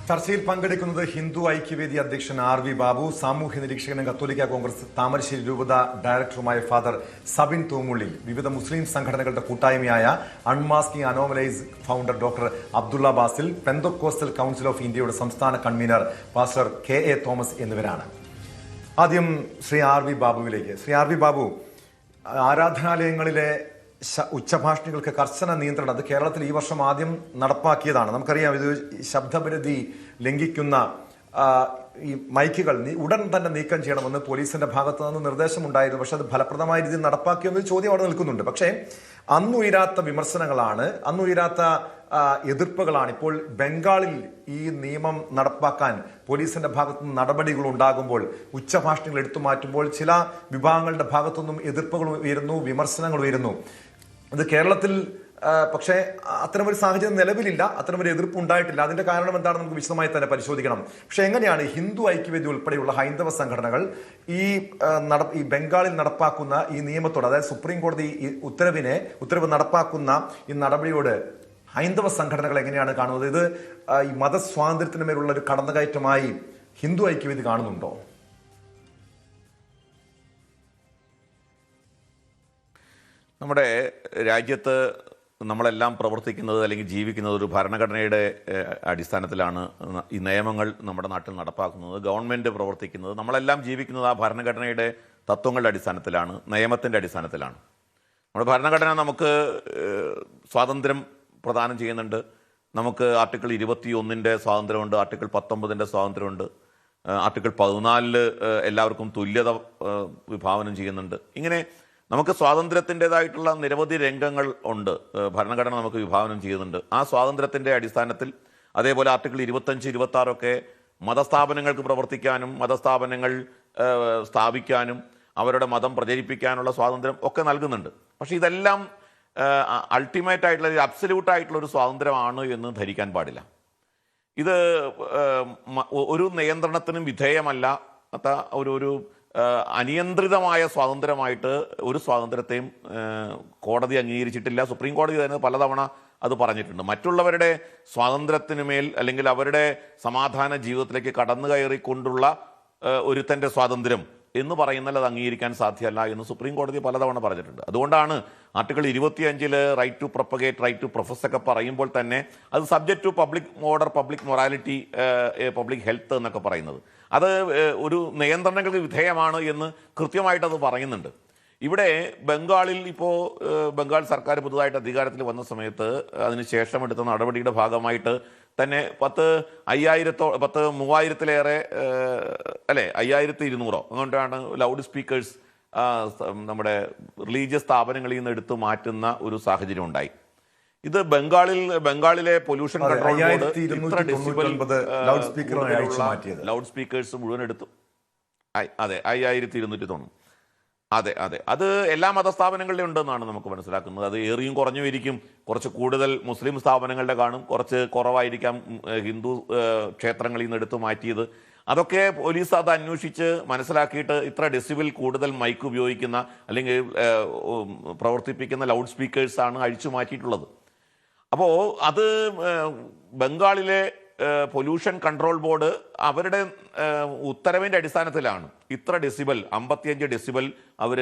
ചർച്ചയിൽ പങ്കെടുക്കുന്നത് ഹിന്ദു ഐക്യവേദി അധ്യക്ഷൻ ആർ.വി. ബാബു, സാമൂഹ്യ നിരീക്ഷകനും കത്തോലിക്ക കോൺഗ്രസ് താമരശ്ശേരി രൂപത ഡയറക്ടറുമായ ഫാദർ സബിൻ തൂമുള്ളി, വിവിധ മുസ്ലിം സംഘടനകളുടെ കൂട്ടായ്മയായ unmasking anomalies founder doctor Abdulla Basil, Pentecostal council of ഇന്ത്യയുടെ സംസ്ഥാന കൺവീനർ പാസ്റ്റർ കെ.എ. തോമസ് എന്നിവരാണ്. ആദ്യം ശ്രീ ആർ.വി. ബാബുവിലേക്ക്. ശ്രീ ആർ.വി. ബാബു, ആരാധനാലയങ്ങളിലെ ഉച്ചഭാഷണികൾക്ക് കർശന നിയന്ത്രണം അത് കേരളത്തിൽ ഈ വർഷം ആദ്യം നടപ്പാക്കിയതാണ്. നമുക്കറിയാം, ഇത് ശബ്ദപരിധി ലംഘിക്കുന്ന ഈ മൈക്കുകൾ ഉടൻ തന്നെ നീക്കം ചെയ്യണമെന്ന് പോലീസിന്റെ ഭാഗത്തു നിന്ന് നിർദ്ദേശമുണ്ടായിരുന്നു. പക്ഷെ അത് ഫലപ്രദമായ രീതിയിൽ നടപ്പാക്കിയെന്നൊരു ചോദ്യം അവിടെ നിൽക്കുന്നുണ്ട്. പക്ഷേ അന്നുയരാത്ത വിമർശനങ്ങളാണ്, അന്നുയരാത്ത എതിർപ്പുകളാണ് ഇപ്പോൾ ബംഗാളിൽ ഈ നിയമം നടപ്പാക്കാൻ പോലീസിന്റെ ഭാഗത്തുനിന്ന് നടപടികൾ ഉണ്ടാകുമ്പോൾ, ഉച്ചഭാഷണികൾ എടുത്തു മാറ്റുമ്പോൾ ചില വിഭാഗങ്ങളുടെ ഭാഗത്തുനിന്നും എതിർപ്പുകൾ ഉയരുന്നു, വിമർശനങ്ങൾ ഉയരുന്നു. ഇത് കേരളത്തിൽ പക്ഷേ അത്തരമൊരു സാഹചര്യം നിലവിലില്ല, അത്തരമൊരു എതിർപ്പ് ഉണ്ടായിട്ടില്ല. അതിന്റെ കാരണം എന്താണെന്ന് നമുക്ക് വിശദമായി തന്നെ പരിശോധിക്കണം. പക്ഷെ എങ്ങനെയാണ് ഹിന്ദു ഐക്യവേദി ഉൾപ്പെടെയുള്ള ഹൈന്ദവ സംഘടനകൾ ഈ ബംഗാളിൽ നടപ്പാക്കുന്ന ഈ നിയമത്തോട്, അതായത് സുപ്രീം കോടതി ഈ ഉത്തരവ് നടപ്പാക്കുന്ന ഈ നടപടിയോട് ഹൈന്ദവ സംഘടനകൾ എങ്ങനെയാണ് കാണുന്നത്? ഇത് ഈ മതസ്വാതന്ത്ര്യത്തിന് മേലുള്ള ഒരു കടന്നുകയറ്റമായി ഹിന്ദു ഐക്യവേദി കാണുന്നുണ്ടോ? നമ്മുടെ രാജ്യത്ത് നമ്മളെല്ലാം പ്രവർത്തിക്കുന്നത് അല്ലെങ്കിൽ ജീവിക്കുന്നത് ഒരു ഭരണഘടനയുടെ അടിസ്ഥാനത്തിലാണ്. ഈ നിയമങ്ങൾ നമ്മുടെ നാട്ടിൽ നടപ്പാക്കുന്നത്, ഗവൺമെൻറ് പ്രവർത്തിക്കുന്നത്, നമ്മളെല്ലാം ജീവിക്കുന്നത് ആ ഭരണഘടനയുടെ തത്വങ്ങളുടെ അടിസ്ഥാനത്തിലാണ്, നിയമത്തിൻ്റെ അടിസ്ഥാനത്തിലാണ്. നമ്മുടെ ഭരണഘടന നമുക്ക് സ്വാതന്ത്ര്യം പ്രദാനം ചെയ്യുന്നുണ്ട്. നമുക്ക് ആർട്ടിക്കിൾ 21 സ്വാതന്ത്ര്യമുണ്ട്, ആർട്ടിക്കിൾ 19 സ്വാതന്ത്ര്യമുണ്ട്, ആർട്ടിക്കിൾ 14 എല്ലാവർക്കും തുല്യത വിഭാവനം ചെയ്യുന്നുണ്ട്. ഇങ്ങനെ നമുക്ക് സ്വാതന്ത്ര്യത്തിൻ്റെതായിട്ടുള്ള നിരവധി രംഗങ്ങൾ ഉണ്ട്, ഭരണഘടന നമുക്ക് വിഭാവനം ചെയ്യുന്നുണ്ട്. ആ സ്വാതന്ത്ര്യത്തിൻ്റെ അടിസ്ഥാനത്തിൽ അതേപോലെ ആർട്ടിക്കിൾ 25, 26 ഒക്കെ മതസ്ഥാപനങ്ങൾക്ക് പ്രവർത്തിക്കാനും മതസ്ഥാപനങ്ങൾ സ്ഥാപിക്കാനും അവരുടെ മതം പ്രചരിപ്പിക്കാനുള്ള സ്വാതന്ത്ര്യം ഒക്കെ നൽകുന്നുണ്ട്. പക്ഷെ ഇതെല്ലാം അൾട്ടിമേറ്റ് ആയിട്ടുള്ള അബ്സല്യൂട്ട് ആയിട്ടുള്ള ഒരു സ്വാതന്ത്ര്യമാണ് എന്ന് ധരിക്കാൻ പാടില്ല. ഇത് ഒരു നിയന്ത്രണത്തിനും വിധേയമല്ലാത്ത ഒരു അനിയന്ത്രിതമായ സ്വാതന്ത്ര്യമായിട്ട് ഒരു സ്വാതന്ത്ര്യത്തെയും കോടതി അംഗീകരിച്ചിട്ടില്ല. സുപ്രീം കോടതി തന്നെ പലതവണ അത് പറഞ്ഞിട്ടുണ്ട്. മറ്റുള്ളവരുടെ സ്വാതന്ത്ര്യത്തിനുമേൽ അല്ലെങ്കിൽ അവരുടെ സമാധാന ജീവിതത്തിലേക്ക് കടന്നു കയറിക്കൊണ്ടുള്ള ഒരുത്തൻ്റെ സ്വാതന്ത്ര്യം എന്ന് പറയുന്നാൽ അത് അംഗീകരിക്കാൻ സാധ്യമല്ല എന്ന് സുപ്രീം കോടതി പലതവണ പറഞ്ഞിട്ടുണ്ട്. അതുകൊണ്ടാണ് article 25 right to propagate, right to profess ഒക്കെ പറയുമ്പോൾ തന്നെ അത് subject to public order, public morality, public health എന്നൊക്കെ പറയുന്നത്. അത് ഒരു നിയന്ത്രണങ്ങൾക്ക് വിധേയമാണ് എന്ന് കൃത്യമായിട്ടത് പറയുന്നുണ്ട്. ഇവിടെ ബംഗാളിൽ ഇപ്പോൾ ബംഗാൾ സർക്കാർ പുതുതായിട്ട് അധികാരത്തിൽ വന്ന സമയത്ത് അതിനുശേഷം എടുത്ത നടപടിയുടെ ഭാഗമായിട്ട് തന്നെ 3000-ലേറെ അല്ലേ 5200 അങ്ങോട്ടാണ് ലൗഡ് സ്പീക്കേഴ്സ് നമ്മുടെ റിലീജിയസ് സ്ഥാപനങ്ങളിൽ നിന്ന് എടുത്തു മാറ്റുന്ന ഒരു സാഹചര്യം ഉണ്ടായി. ഇത് ബംഗാളിലെ പൊല്യൂഷൻ കൺട്രോൾ ബോർഡ് ഇത്ര ഡെസിബൽ ലൗഡ് സ്പീക്കേഴ്സ് മുഴുവൻ എടുത്തു. അതെ, 5290. അതെ, അത് എല്ലാ മതസ്ഥാപനങ്ങളിലും ഉണ്ടെന്നാണ് നമുക്ക് മനസ്സിലാക്കുന്നത്. അത് ഏറിയും കുറഞ്ഞും ഇരിക്കും. കുറച്ച് കൂടുതൽ മുസ്ലിം സ്ഥാപനങ്ങളുടെ കാണും, കുറച്ച് കുറവായിരിക്കാം ഹിന്ദു ക്ഷേത്രങ്ങളിൽ നിന്ന് എടുത്തു മാറ്റിയത്. അതൊക്കെ പോലീസ് അത് അന്വേഷിച്ച് മനസ്സിലാക്കിയിട്ട് ഇത്ര ഡെസിബിൾ കൂടുതൽ മൈക്ക് ഉപയോഗിക്കുന്ന അല്ലെങ്കിൽ പ്രവർത്തിപ്പിക്കുന്ന ലൗഡ് സ്പീക്കേഴ്സാണ് അഴിച്ചു മാറ്റിയിട്ടുള്ളത്. അപ്പോൾ അത് ബംഗാളിലെ പൊല്യൂഷൻ കൺട്രോൾ ബോർഡ് അവരുടെ ഉത്തരവിൻ്റെ അടിസ്ഥാനത്തിലാണ് ഇത്ര ഡെസിബൽ, 55 ഡെസിബൽ അവർ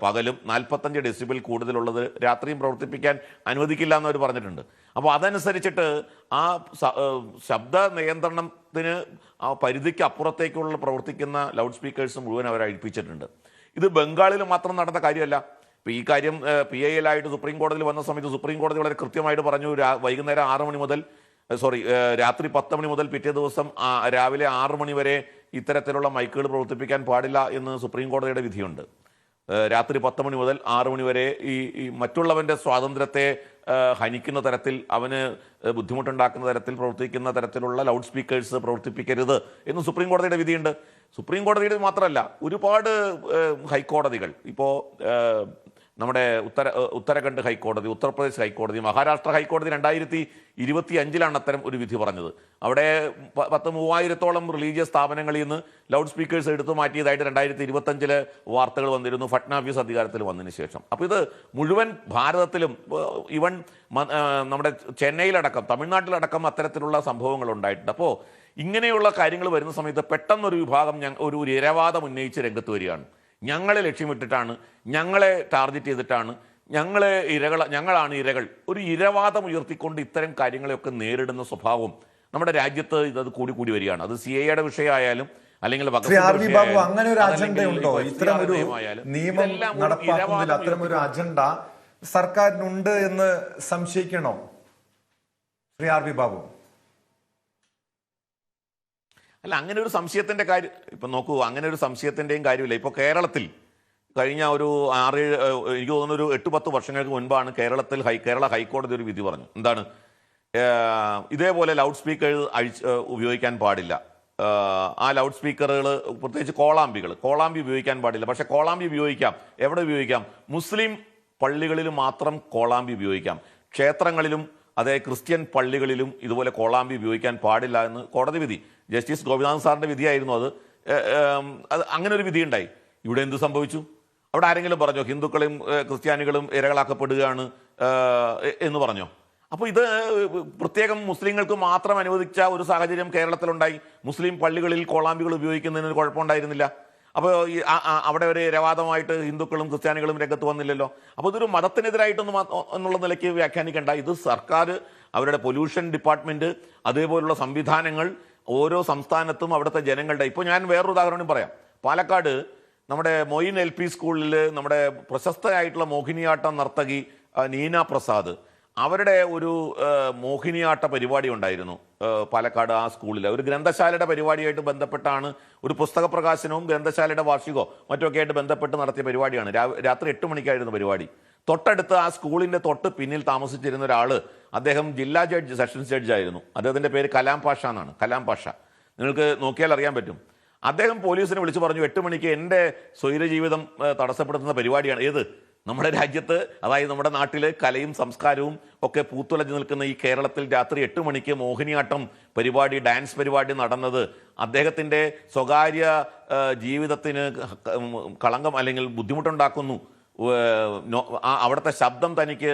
പകലും 45 ഡെസിബൽ കൂടുതലുള്ളത് രാത്രിയും പ്രവർത്തിപ്പിക്കാൻ അനുവദിക്കില്ല എന്നവർ പറഞ്ഞിട്ടുണ്ട്. അപ്പോൾ അതനുസരിച്ചിട്ട് ആ ശബ്ദ നിയന്ത്രണത്തിന് ആ പരിധിക്ക് അപ്പുറത്തേക്കുള്ള പ്രവർത്തിക്കുന്ന ലൗഡ് സ്പീക്കേഴ്സ് മുഴുവൻ അവർ അഴിപ്പിച്ചിട്ടുണ്ട്. ഇത് ബംഗാളിൽ മാത്രം നടന്ന കാര്യമല്ല. ഇപ്പോൾ ഈ കാര്യം PIL ആയിട്ട് സുപ്രീം കോടതിയിൽ വന്ന സമയത്ത് സുപ്രീം കോടതി വളരെ കൃത്യമായിട്ട് പറഞ്ഞു, വൈകുന്നേരം 6 മണി മുതൽ രാത്രി 10 മണി മുതൽ പിറ്റേ ദിവസം രാവിലെ 6 മണി വരെ ഇത്തരത്തിലുള്ള മൈക്കുകൾ പ്രവർത്തിപ്പിക്കാൻ പാടില്ല എന്ന് സുപ്രീം കോടതിയുടെ വിധിയുണ്ട്. രാത്രി 10 മണി മുതൽ 6 മണി വരെ ഈ മറ്റുള്ളവൻ്റെ സ്വാതന്ത്ര്യത്തെ ഹനിക്കുന്ന തരത്തിൽ, അവന് ബുദ്ധിമുട്ടുണ്ടാക്കുന്ന തരത്തിൽ പ്രവർത്തിക്കുന്ന തരത്തിലുള്ള ലൗഡ് സ്പീക്കേഴ്സ് പ്രവർത്തിപ്പിക്കരുത് എന്ന് സുപ്രീം കോടതിയുടെ വിധിയുണ്ട്. സുപ്രീം കോടതിയുടെ മാത്രമല്ല, ഒരുപാട് ഹൈക്കോടതികൾ, ഇപ്പോൾ നമ്മുടെ ഉത്തരാഖണ്ഡ് ഹൈക്കോടതി, ഉത്തർപ്രദേശ് ഹൈക്കോടതി, മഹാരാഷ്ട്ര ഹൈക്കോടതി 2025 അത്തരം ഒരു വിധി പറഞ്ഞത്. അവിടെ 3000-ഓളം റിലീജിയസ് സ്ഥാപനങ്ങളിൽ നിന്ന് ലൗഡ് സ്പീക്കേഴ്സ് എടുത്തു മാറ്റിയതായിട്ട് 2025 വാർത്തകൾ വന്നിരുന്നു, ഫട്നാവിസ് അധികാരത്തിൽ വന്നതിന് ശേഷം. അപ്പോൾ ഇത് മുഴുവൻ ഭാരതത്തിലും, ഈവൻ നമ്മുടെ ചെന്നൈയിലടക്കം തമിഴ്നാട്ടിലടക്കം അത്തരത്തിലുള്ള സംഭവങ്ങൾ ഉണ്ടായിട്ടുണ്ട്. അപ്പോൾ ഇങ്ങനെയുള്ള കാര്യങ്ങൾ വരുന്ന സമയത്ത് പെട്ടെന്നൊരു വിഭാഗം ഒരു ഇരവാദം ഉന്നയിച്ച് രംഗത്ത് വരികയാണ്. ഞങ്ങളെ ലക്ഷ്യമിട്ടിട്ടാണ്, ഞങ്ങളെ ടാർഗറ്റ് ചെയ്തിട്ടാണ്, ഞങ്ങളാണ് ഇരകൾ. ഒരു ഇരവാദം ഉയർത്തിക്കൊണ്ട് ഇത്തരം കാര്യങ്ങളെയൊക്കെ നേരിടുന്ന സ്വഭാവം നമ്മുടെ രാജ്യത്ത് ഇത് കൂടി കൂടി വരികയാണ്. അത് CAA വിഷയമായാലും അല്ലെങ്കിൽ അങ്ങനെ ഒരു അജണ്ട ഉണ്ടോ? ഇത്തരം ഒരു നിയമം നടപ്പാക്കുന്നതിൽ അത്തരം ഒരു അജണ്ട സർക്കാരിനുണ്ട് എന്ന് സംശയിക്കണോ ശ്രീ RV ബാബു? അല്ല, അങ്ങനെ ഒരു സംശയത്തിന്റെ കാര്യം ഇപ്പൊ നോക്കൂ, അങ്ങനെ ഒരു സംശയത്തിന്റെയും കാര്യമില്ല. ഇപ്പോൾ കേരളത്തിൽ കഴിഞ്ഞ ഒരു എനിക്ക് തോന്നുന്നു ഒരു 8-10 വർഷങ്ങൾക്ക് മുൻപാണ് കേരള ഹൈക്കോടതി ഒരു വിധി പറഞ്ഞു. എന്താണ്? ഇതേപോലെ ലൗഡ് സ്പീക്കർ ഉപയോഗിക്കാൻ പാടില്ല. ആ ലൗഡ് സ്പീക്കറുകൾ, പ്രത്യേകിച്ച് കോളാമ്പി ഉപയോഗിക്കാൻ പാടില്ല. പക്ഷെ കോളാമ്പി ഉപയോഗിക്കാം. എവിടെ ഉപയോഗിക്കാം? മുസ്ലിം പള്ളികളിൽ മാത്രം കോളാമ്പി ഉപയോഗിക്കാം. ക്ഷേത്രങ്ങളിലും അതേ ക്രിസ്ത്യൻ പള്ളികളിലും ഇതുപോലെ കോളാമ്പി ഉപയോഗിക്കാൻ പാടില്ല എന്ന് കോടതി വിധി. ജസ്റ്റിസ് ഗോപിനാഥ് സാറിന്റെ വിധിയായിരുന്നു അത്. അങ്ങനെ ഒരു വിധി ഉണ്ടായി. ഇവിടെ എന്ത് സംഭവിച്ചു? അവിടെ ആരെങ്കിലും പറഞ്ഞോ ഹിന്ദുക്കളും ക്രിസ്ത്യാനികളും ഇരകളാക്കപ്പെടുകയാണ് എന്ന് പറഞ്ഞോ? അപ്പോൾ ഇത് പ്രത്യേകം മുസ്ലിങ്ങൾക്ക് മാത്രം അനുവദിച്ച ഒരു സാഹചര്യം കേരളത്തിലുണ്ടായി. മുസ്ലിം പള്ളികളിൽ കോളാമ്പികൾ ഉപയോഗിക്കുന്നതിന് കുഴപ്പമുണ്ടായിരുന്നില്ല. അപ്പോൾ അവിടെ ഒരു ഇരവാദമായിട്ട് ഹിന്ദുക്കളും ക്രിസ്ത്യാനികളും രംഗത്ത് വന്നില്ലല്ലോ. അപ്പോൾ ഇതൊരു മതത്തിനെതിരായിട്ടൊന്നും എന്നുള്ള നിലയ്ക്ക് വ്യാഖ്യാനിക്കേണ്ട. ഇത് സർക്കാർ, അവരുടെ പൊല്യൂഷൻ ഡിപ്പാർട്ട്മെന്റ്, അതേപോലുള്ള സംവിധാനങ്ങൾ ഓരോ സംസ്ഥാനത്തും അവിടുത്തെ ജനങ്ങളുടെ. ഇപ്പോൾ ഞാൻ വേറൊരു ഉദാഹരണം പറയാം. പാലക്കാട് നമ്മുടെ മൊയിൻ LP സ്കൂളിൽ നമ്മുടെ പ്രശസ്തയായിട്ടുള്ള മോഹിനിയാട്ട നർത്തകി നീന പ്രസാദ്, അവരുടെ ഒരു മോഹിനിയാട്ട പരിപാടി ഉണ്ടായിരുന്നു പാലക്കാട്. ആ സ്കൂളിൽ ഒരു ഗ്രന്ഥശാലയുടെ പരിപാടിയായിട്ട് ബന്ധപ്പെട്ടാണ്, ഒരു പുസ്തക പ്രകാശനവും ഗ്രന്ഥശാലയുടെ വാർഷികമോ മറ്റൊക്കെ ആയിട്ട് ബന്ധപ്പെട്ട് നടത്തിയ പരിപാടിയാണ്. രാത്രി 8 മണിക്കായിരുന്നു പരിപാടി. തൊട്ടടുത്ത് ആ സ്കൂളിൻ്റെ തൊട്ട് പിന്നിൽ താമസിച്ചിരുന്ന ഒരാൾ, അദ്ദേഹം ജില്ലാ ജഡ്ജ്, സെഷൻസ് ജഡ്ജായിരുന്നു. അദ്ദേഹത്തിൻ്റെ പേര് കലാം പാഷ എന്നാണ്. കലാം പാഷ നിങ്ങൾക്ക് നോക്കിയാൽ അറിയാൻ പറ്റും. അദ്ദേഹം പോലീസിനെ വിളിച്ചു പറഞ്ഞു, 8 മണിക്ക് എൻ്റെ സ്വൈരജീവിതം തടസ്സപ്പെടുത്തുന്ന പരിപാടിയാണ്. ഏത്? നമ്മുടെ രാജ്യത്ത്, അതായത് നമ്മുടെ നാട്ടിൽ കലയും സംസ്കാരവും ഒക്കെ പൂത്തുലഞ്ഞു നിൽക്കുന്ന ഈ കേരളത്തിൽ രാത്രി 8 മണിക്ക് മോഹിനിയാട്ടം പരിപാടി, ഡാൻസ് പരിപാടി നടന്നത് അദ്ദേഹത്തിൻ്റെ സ്വകാര്യ ജീവിതത്തിന് കളങ്കം അല്ലെങ്കിൽ ബുദ്ധിമുട്ടുണ്ടാക്കുന്നു, അവിടുത്തെ ശബ്ദം തനിക്ക്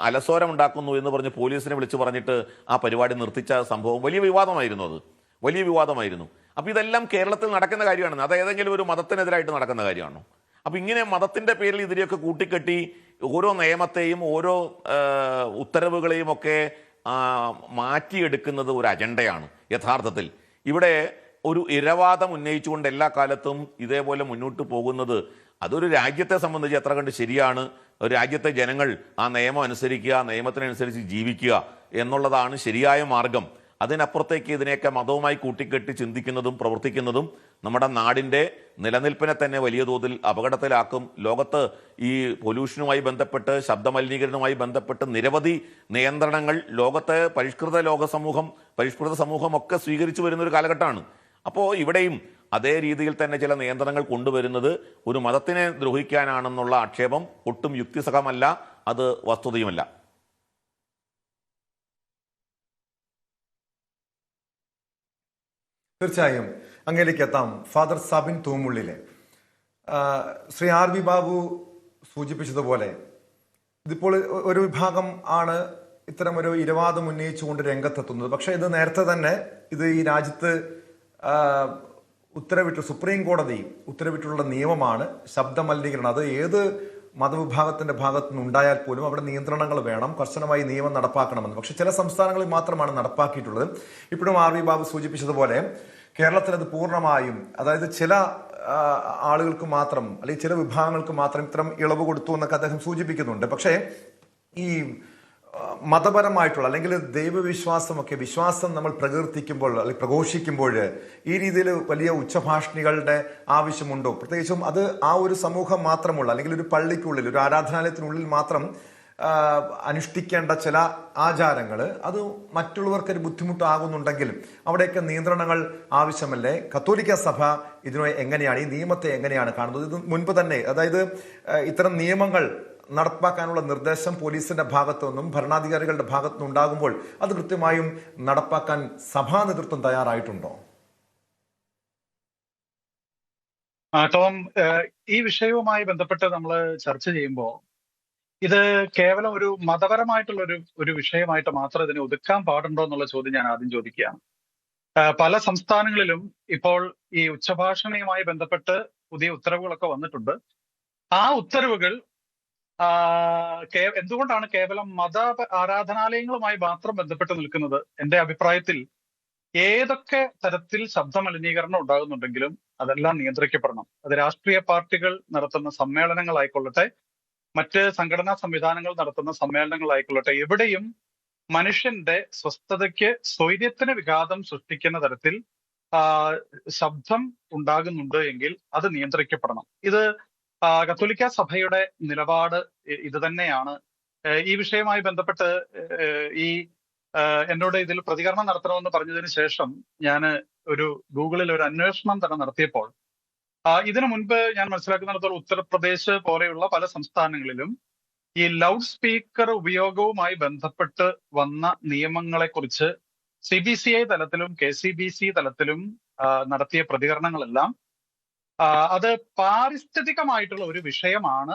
അലസോരം ഉണ്ടാക്കുന്നു എന്ന് പറഞ്ഞ് പോലീസിനെ വിളിച്ചു പറഞ്ഞിട്ട് ആ പരിപാടി നിർത്തിച്ച സംഭവം വലിയ വിവാദമായിരുന്നു. അത് വലിയ വിവാദമായിരുന്നു. അപ്പോൾ ഇതെല്ലാം കേരളത്തിൽ നടക്കുന്ന കാര്യമാണ്. അത് ഏതെങ്കിലും ഒരു മതത്തിനെതിരായിട്ട് നടക്കുന്ന കാര്യമാണോ? അപ്പം ഇങ്ങനെ മതത്തിൻ്റെ പേരിൽ ഇതിനെയൊക്കെ കൂട്ടിക്കെട്ടി ഓരോ നിയമത്തെയും ഓരോ ഉത്തരവുകളെയും ഒക്കെ മാറ്റിയെടുക്കുന്നത് ഒരു അജണ്ടയാണ് യഥാർത്ഥത്തിൽ. ഇവിടെ ഒരു ഇരവാദം ഉന്നയിച്ചുകൊണ്ട് എല്ലാ കാലത്തും ഇതേപോലെ മുന്നോട്ട് പോകുന്നത് അതൊരു രാജ്യത്തെ സംബന്ധിച്ച് എത്ര കണ്ട് ശരിയാണ്? ഒരു രാജ്യത്തെ ജനങ്ങൾ ആ നിയമം അനുസരിക്കുക, നിയമത്തിനനുസരിച്ച് ജീവിക്കുക എന്നുള്ളതാണ് ശരിയായ മാർഗം. അതിനപ്പുറത്തേക്ക് ഇതിനെയൊക്കെ മതവുമായി കൂട്ടിക്കെട്ടി ചിന്തിക്കുന്നതും പ്രവർത്തിക്കുന്നതും നമ്മുടെ നാടിൻ്റെ നിലനിൽപ്പിനെ തന്നെ വലിയ തോതിൽ അപകടത്തിലാക്കും. ലോകത്ത് ഈ പൊല്യൂഷനുമായി ബന്ധപ്പെട്ട്, ശബ്ദമലിനീകരണവുമായി ബന്ധപ്പെട്ട് നിരവധി നിയന്ത്രണങ്ങൾ ലോകത്തെ പരിഷ്കൃത സമൂഹം ഒക്കെ സ്വീകരിച്ചു വരുന്നൊരു കാലഘട്ടമാണ്. അപ്പോൾ ഇവിടെയും അതേ രീതിയിൽ തന്നെ ചില നിയന്ത്രണങ്ങൾ കൊണ്ടുവരുന്നത് ഒരു മതത്തിനെ ദ്രോഹിക്കാനാണെന്നുള്ള ആക്ഷേപം ഒട്ടും യുക്തിസഹമല്ല, അത് വസ്തുതയുമല്ല. തീർച്ചയായും അങ്ങയിലേക്ക് എത്താം. ഫാദർ സബിൻ തൂമുള്ളിലെ ശ്രീ RV ബാബു സൂചിപ്പിച്ചതുപോലെ ഇതിപ്പോൾ ഒരു വിഭാഗം ആണ് ഇത്തരം ഒരു ഇരവാദം ഉന്നയിച്ചുകൊണ്ട് രംഗത്തെത്തുന്നത്. പക്ഷെ ഇത് നേരത്തെ തന്നെ ഇത് ഈ രാജ്യത്ത് സുപ്രീം കോടതി ഉത്തരവിട്ടുള്ള നിയമമാണ് ശബ്ദമലിനീകരണം. അത് ഏത് മതവിഭാഗത്തിന്റെ ഭാഗത്തു നിന്നുണ്ടായാൽ പോലും അവിടെ നിയന്ത്രണങ്ങൾ വേണം, കർശനമായി നിയമം നടപ്പാക്കണമെന്ന്. പക്ഷെ ചില സംസ്ഥാനങ്ങളിൽ മാത്രമാണ് നടപ്പാക്കിയിട്ടുള്ളത്. ഇപ്പോഴും RV ബാബു സൂചിപ്പിച്ചതുപോലെ കേരളത്തിൽ അത് പൂർണ്ണമായും, അതായത് ചില ആളുകൾക്ക് മാത്രം അല്ലെങ്കിൽ ചില വിഭാഗങ്ങൾക്ക് മാത്രം ഇത്തരം ഇളവ് കൊടുത്തു എന്നൊക്കെ അദ്ദേഹം സൂചിപ്പിക്കുന്നുണ്ട്. പക്ഷേ ഈ മതപരമായിട്ടുള്ള അല്ലെങ്കിൽ ദൈവവിശ്വാസമൊക്കെ, വിശ്വാസം നമ്മൾ പ്രകീർത്തിക്കുമ്പോൾ അല്ലെങ്കിൽ പ്രഘോഷിക്കുമ്പോൾ ഈ രീതിയിൽ വലിയ ഉച്ചഭാഷണികളുടെ ആവശ്യമുണ്ടോ? പ്രത്യേകിച്ചും അത് ആ ഒരു സമൂഹം മാത്രമുള്ള അല്ലെങ്കിൽ ഒരു പള്ളിക്കുള്ളിൽ, ഒരു ആരാധനാലയത്തിനുള്ളിൽ മാത്രം അനുഷ്ഠിക്കേണ്ട ചില ആചാരങ്ങൾ അത് മറ്റുള്ളവർക്കൊരു ബുദ്ധിമുട്ടാകുന്നുണ്ടെങ്കിൽ അവിടെയൊക്കെ നിയന്ത്രണങ്ങൾ ആവശ്യമല്ലേ? കത്തോലിക്ക സഭ ഇതിനെ എങ്ങനെയാണ്, ഈ നിയമത്തെ എങ്ങനെയാണ് കാണുന്നത്? ഇത് മുൻപ് തന്നെ, അതായത് ഇത്തരം നിയമങ്ങൾ നടപ്പാക്കാനുള്ള നിർദ്ദേശം പോലീസിന്റെ ഭാഗത്തു നിന്നും ഭരണാധികാരികളുടെ ഭാഗത്തു നിന്നും ഉണ്ടാകുമ്പോൾ അത് കൃത്യമായും നടപ്പാക്കാൻ സഭാ നേതൃത്വം തയ്യാറായിട്ടുണ്ടോ? ടോം, ഈ വിഷയവുമായി ബന്ധപ്പെട്ട് നമ്മൾ ചർച്ച ചെയ്യുമ്പോൾ ഇത് കേവലം ഒരു മതപരമായിട്ടുള്ള ഒരു വിഷയമായിട്ട് മാത്രം ഇതിനെ ഒതുക്കാൻ പാടുണ്ടോ എന്നുള്ള ചോദ്യം ഞാൻ ആദ്യം ചോദിക്കുകയാണ്. പല സംസ്ഥാനങ്ങളിലും ഇപ്പോൾ ഈ ഉച്ചഭാഷണയുമായി ബന്ധപ്പെട്ട് പുതിയ ഉത്തരവുകളൊക്കെ വന്നിട്ടുണ്ട്. ആ ഉത്തരവുകൾ എന്തുകൊണ്ടാണ് കേവലം മത ആരാധനാലയങ്ങളുമായി മാത്രം ബന്ധപ്പെട്ട് നിൽക്കുന്നത്? എന്റെ അഭിപ്രായത്തിൽ ഏതൊക്കെ തരത്തിൽ ശബ്ദ മലിനീകരണം ഉണ്ടാകുന്നുണ്ടെങ്കിലും അതെല്ലാം നിയന്ത്രിക്കപ്പെടണം. അത് രാഷ്ട്രീയ പാർട്ടികൾ നടത്തുന്ന സമ്മേളനങ്ങളായിക്കൊള്ളട്ടെ, മറ്റ് സംഘടനാ സംവിധാനങ്ങൾ നടത്തുന്ന സമ്മേളനങ്ങളായിക്കൊള്ളട്ടെ, എവിടെയും മനുഷ്യന്റെ സ്വസ്ഥതയ്ക്ക് സ്വൈര്യത്തിന് വിഘാതം സൃഷ്ടിക്കുന്ന തരത്തിൽ ശബ്ദം ഉണ്ടാകുന്നുണ്ട് എങ്കിൽ അത് നിയന്ത്രിക്കപ്പെടണം. ഇത് കത്തോലിക്ക സഭയുടെ നിലപാട് ഇത് തന്നെയാണ്. ഈ വിഷയവുമായി ബന്ധപ്പെട്ട് ഈ എന്നോട് ഇതിൽ പ്രതികരണം നടത്തണമെന്ന് പറഞ്ഞതിന് ശേഷം ഞാൻ ഒരു ഗൂഗിളിൽ ഒരു അന്വേഷണം തന്നെ നടത്തിയപ്പോൾ ഇതിനു മുൻപ് ഞാൻ മനസ്സിലാക്കുന്നിടത്തോളം ഉത്തർപ്രദേശ് പോലെയുള്ള പല സംസ്ഥാനങ്ങളിലും ഈ ലൗഡ് സ്പീക്കർ ഉപയോഗവുമായി ബന്ധപ്പെട്ട് വന്ന നിയമങ്ങളെക്കുറിച്ച് CBCI തലത്തിലും KCBC തലത്തിലും നടത്തിയ പ്രതികരണങ്ങളെല്ലാം അത് പാരിസ്ഥിതികമായിട്ടുള്ള ഒരു വിഷയമാണ്.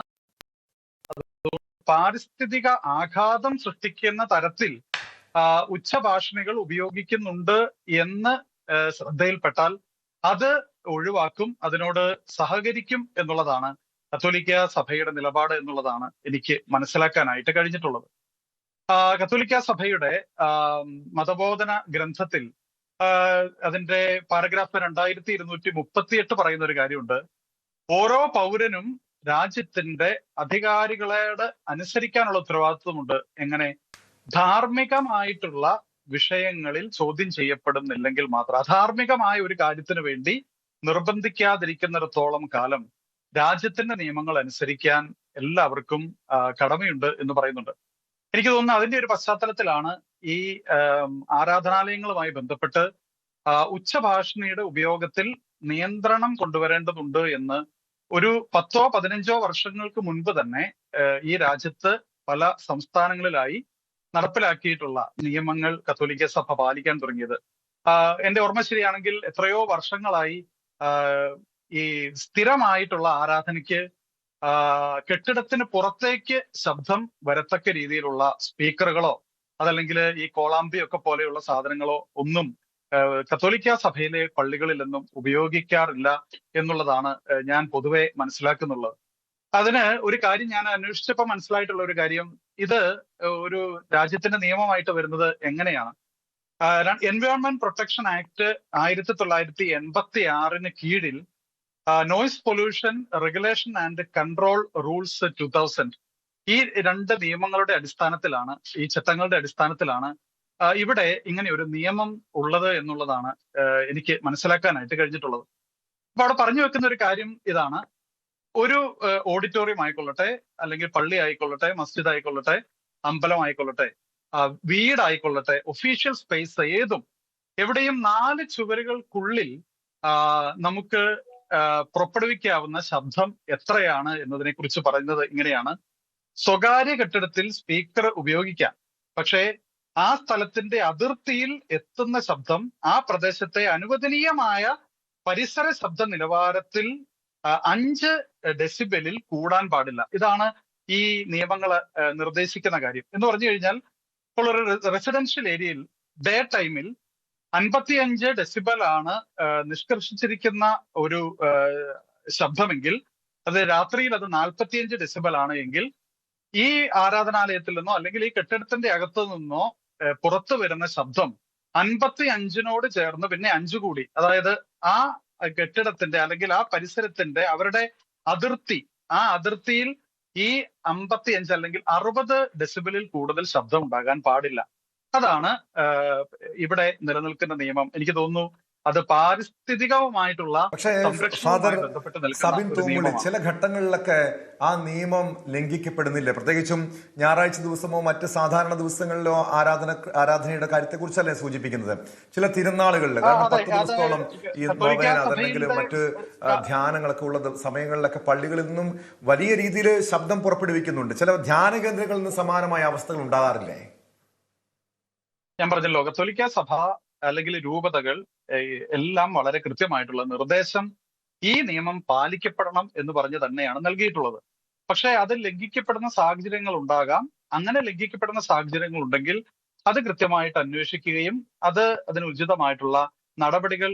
പാരിസ്ഥിതിക ആഘാതം സൃഷ്ടിക്കുന്ന തരത്തിൽ ഉച്ചഭാഷണികൾ ഉപയോഗിക്കുന്നുണ്ട് എന്ന് ശ്രദ്ധയിൽപ്പെട്ടാൽ അത് ഒഴിവാക്കും, അതിനോട് സഹകരിക്കും എന്നുള്ളതാണ് കത്തോലിക്ക സഭയുടെ നിലപാട് എന്നുള്ളതാണ് എനിക്ക് മനസ്സിലാക്കാനായിട്ട് കഴിഞ്ഞിട്ടുള്ളത്. കത്തോലിക്ക സഭയുടെ മതബോധന ഗ്രന്ഥത്തിൽ അതിന്റെ പാരഗ്രാഫ് 2238 പറയുന്ന ഒരു കാര്യമുണ്ട്. ഓരോ പൗരനും രാജ്യത്തിന്റെ അധികാരികളോട് അനുസരിക്കാനുള്ള ഉത്തരവാദിത്വമുണ്ട്. എങ്ങനെ? ധാർമ്മികമായിട്ടുള്ള വിഷയങ്ങളിൽ ചോദ്യം ചെയ്യപ്പെടുന്നില്ലെങ്കിൽ മാത്രം, അധാർമികമായ ഒരു കാര്യത്തിന് വേണ്ടി നിർബന്ധിക്കാതിരിക്കുന്നിടത്തോളം കാലം രാജ്യത്തിന്റെ നിയമങ്ങൾ അനുസരിക്കാൻ എല്ലാവർക്കും കടമയുണ്ട് എന്ന് പറയുന്നുണ്ട്. എനിക്ക് തോന്നുന്നു അതിന്റെ ഒരു പശ്ചാത്തലത്തിലാണ് ഈ ആരാധനാലയങ്ങളുമായി ബന്ധപ്പെട്ട് ഉച്ചഭാഷണിയുടെ ഉപയോഗത്തിൽ നിയന്ത്രണം കൊണ്ടുവരേണ്ടതുണ്ട് എന്ന് ഒരു 10-15 വർഷങ്ങൾക്ക് മുൻപ് തന്നെ ഈ രാജ്യത്ത് പല സംസ്ഥാനങ്ങളിലായി നടപ്പിലാക്കിയിട്ടുള്ള നിയമങ്ങൾ കത്തോലിക്ക സഭ പാലിക്കാൻ തുടങ്ങിയത്. എന്റെ ഓർമ്മ ശരിയാണെങ്കിൽ എത്രയോ വർഷങ്ങളായി ഈ സ്ഥിരമായിട്ടുള്ള ആരാധനയ്ക്ക് കെട്ടിടത്തിന് പുറത്തേക്ക് ശബ്ദം വരത്തക്ക രീതിയിലുള്ള സ്പീക്കറുകളോ അതല്ലെങ്കിൽ ഈ കോളാമ്പിയൊക്കെ പോലെയുള്ള സാധനങ്ങളോ ഒന്നും കത്തോലിക്ക സഭയിലെ പള്ളികളിലൊന്നും ഉപയോഗിക്കാറില്ല എന്നുള്ളതാണ് ഞാൻ പൊതുവെ മനസ്സിലാക്കുന്നുള്ളത്. അതിന് ഒരു കാര്യം ഞാൻ അന്വേഷിച്ചപ്പോൾ മനസ്സിലായിട്ടുള്ള ഒരു കാര്യം, ഇത് ഒരു രാജ്യത്തിന്റെ നിയമമായിട്ട് വരുന്നത് എങ്ങനെയാണ്? എൻവയോൺമെന്റ് പ്രൊട്ടക്ഷൻ ആക്ട് 1986 കീഴിൽ noise pollution regulation and control rules 2000 ഈ 2 നിയമങ്ങളുടെ അടിസ്ഥാനത്തിലാണ്, ഈ ചട്ടങ്ങളുടെ അടിസ്ഥാനത്തിലാണ് ഇവിടെ ഇങ്ങനെ ഒരു നിയമം ഉള്ളത് എന്നുള്ളതാണ് എനിക്ക് മനസ്സിലാക്കാനായിട്ട് കഴിഞ്ഞിട്ടുള്ളത്. അപ്പൊ അവിടെ പറഞ്ഞു വെക്കുന്ന ഒരു കാര്യം ഇതാണ്: ഒരു ഓഡിറ്റോറിയം ആയിക്കൊള്ളട്ടെ, അല്ലെങ്കിൽ പള്ളി ആയിക്കൊള്ളട്ടെ, മസ്ജിദ് ആയിക്കൊള്ളട്ടെ, അമ്പലം ആയിക്കൊള്ളട്ടെ, വീടായിക്കൊള്ളട്ടെ, ഒഫീഷ്യൽ സ്പേസ് ഏതും എവിടെയും 4 ചുവരുകൾക്കുള്ളിൽ നമുക്ക് പുറപ്പെടുവിക്കാവുന്ന ശബ്ദം എത്രയാണ് എന്നതിനെ കുറിച്ച് പറയുന്നത് ഇങ്ങനെയാണ്: സ്വകാര്യ കെട്ടിടത്തിൽ സ്പീക്കർ ഉപയോഗിക്കാം, പക്ഷേ ആ സ്ഥലത്തിന്റെ അതിർത്തിയിൽ എത്തുന്ന ശബ്ദം ആ പ്രദേശത്തെ അനുവദനീയമായ പരിസര ശബ്ദ നിലവാരത്തിൽ 5 ഡെസിബലിൽ കൂടാൻ പാടില്ല. ഇതാണ് ഈ നിയമങ്ങൾ നിർദ്ദേശിക്കുന്ന കാര്യം. എന്ന് പറഞ്ഞു കഴിഞ്ഞാൽ, ഇപ്പോൾ ഒരു റെസിഡൻഷ്യൽ ഏരിയയിൽ ഡേ ടൈമിൽ 55 ഡെസിബൽ ആണ് നിഷ്കർഷിച്ചിരിക്കുന്ന ഒരു ശബ്ദമെങ്കിൽ, അത് രാത്രിയിൽ അത് 45 ഡെസിബൽ ആണ് എങ്കിൽ, ഈ ആരാധനാലയത്തിൽ നിന്നോ അല്ലെങ്കിൽ ഈ കെട്ടിടത്തിന്റെ അകത്തു നിന്നോ പുറത്തു വരുന്ന ശബ്ദം 55നോട് ചേർന്ന് പിന്നെ 5 കൂടി, അതായത് ആ കെട്ടിടത്തിന്റെ അല്ലെങ്കിൽ ആ പരിസരത്തിന്റെ അവരുടെ അതിർത്തി, ആ അതിർത്തിയിൽ ഈ 55 അല്ലെങ്കിൽ 60 ഡെസിബലിൽ കൂടുതൽ ശബ്ദം ഉണ്ടാകാൻ പാടില്ല. അതാണ് ഇവിടെ നിലനിൽക്കുന്ന നിയമം. എനിക്ക് തോന്നുന്നു അത് പാരിസ്ഥിതികവുമായിട്ടുള്ള പക്ഷേ ഫാദർ സംരക്ഷണവുമായി ബന്ധപ്പെട്ട് നിൽക്കുന്ന സബിൻ ഒരു തൂങ്ങുളി, നിയമമാണ്. ചില ഘട്ടങ്ങളിലൊക്കെ ആ നിയമം ലംഘിക്കപ്പെടുന്നില്ല. പ്രത്യേകിച്ചും ഞായറാഴ്ച ദിവസമോ മറ്റ് സാധാരണ ദിവസങ്ങളിലോ ആരാധനയുടെ കാര്യത്തെക്കുറിച്ചല്ലേ സൂചിപ്പിക്കുന്നത്. ചില തിരുനാളുകളിൽ, കാരണം 10 ദിവസത്തോളം ഈ നോവേന അതല്ലെങ്കിൽ മറ്റ് ധ്യാനങ്ങളൊക്കെ ഉള്ള സമയങ്ങളിലൊക്കെ പള്ളികളിൽ നിന്നും വലിയ രീതിയിൽ ശബ്ദം പുറപ്പെടുവിക്കുന്നുണ്ട്. ചില ധ്യാന കേന്ദ്രങ്ങളിൽ നിന്ന് സമാനമായ അവസ്ഥകൾ ഉണ്ടാകാറില്ലേ? ഞാൻ പറഞ്ഞല്ലോ, കത്തോലിക്ക സഭ അല്ലെങ്കിൽ രൂപതകൾ എല്ലാം വളരെ കൃത്യമായിട്ടുള്ള നിർദ്ദേശം, ഈ നിയമം പാലിക്കപ്പെടണം എന്ന് പറഞ്ഞ് തന്നെയാണ് നൽകിയിട്ടുള്ളത്. പക്ഷേ അത് ലംഘിക്കപ്പെടുന്ന സാഹചര്യങ്ങൾ ഉണ്ടാകാം. അങ്ങനെ ലംഘിക്കപ്പെടുന്ന സാഹചര്യങ്ങൾ ഉണ്ടെങ്കിൽ അത് കൃത്യമായിട്ട് അന്വേഷിക്കുകയും അതിന് ഉചിതമായിട്ടുള്ള നടപടികൾ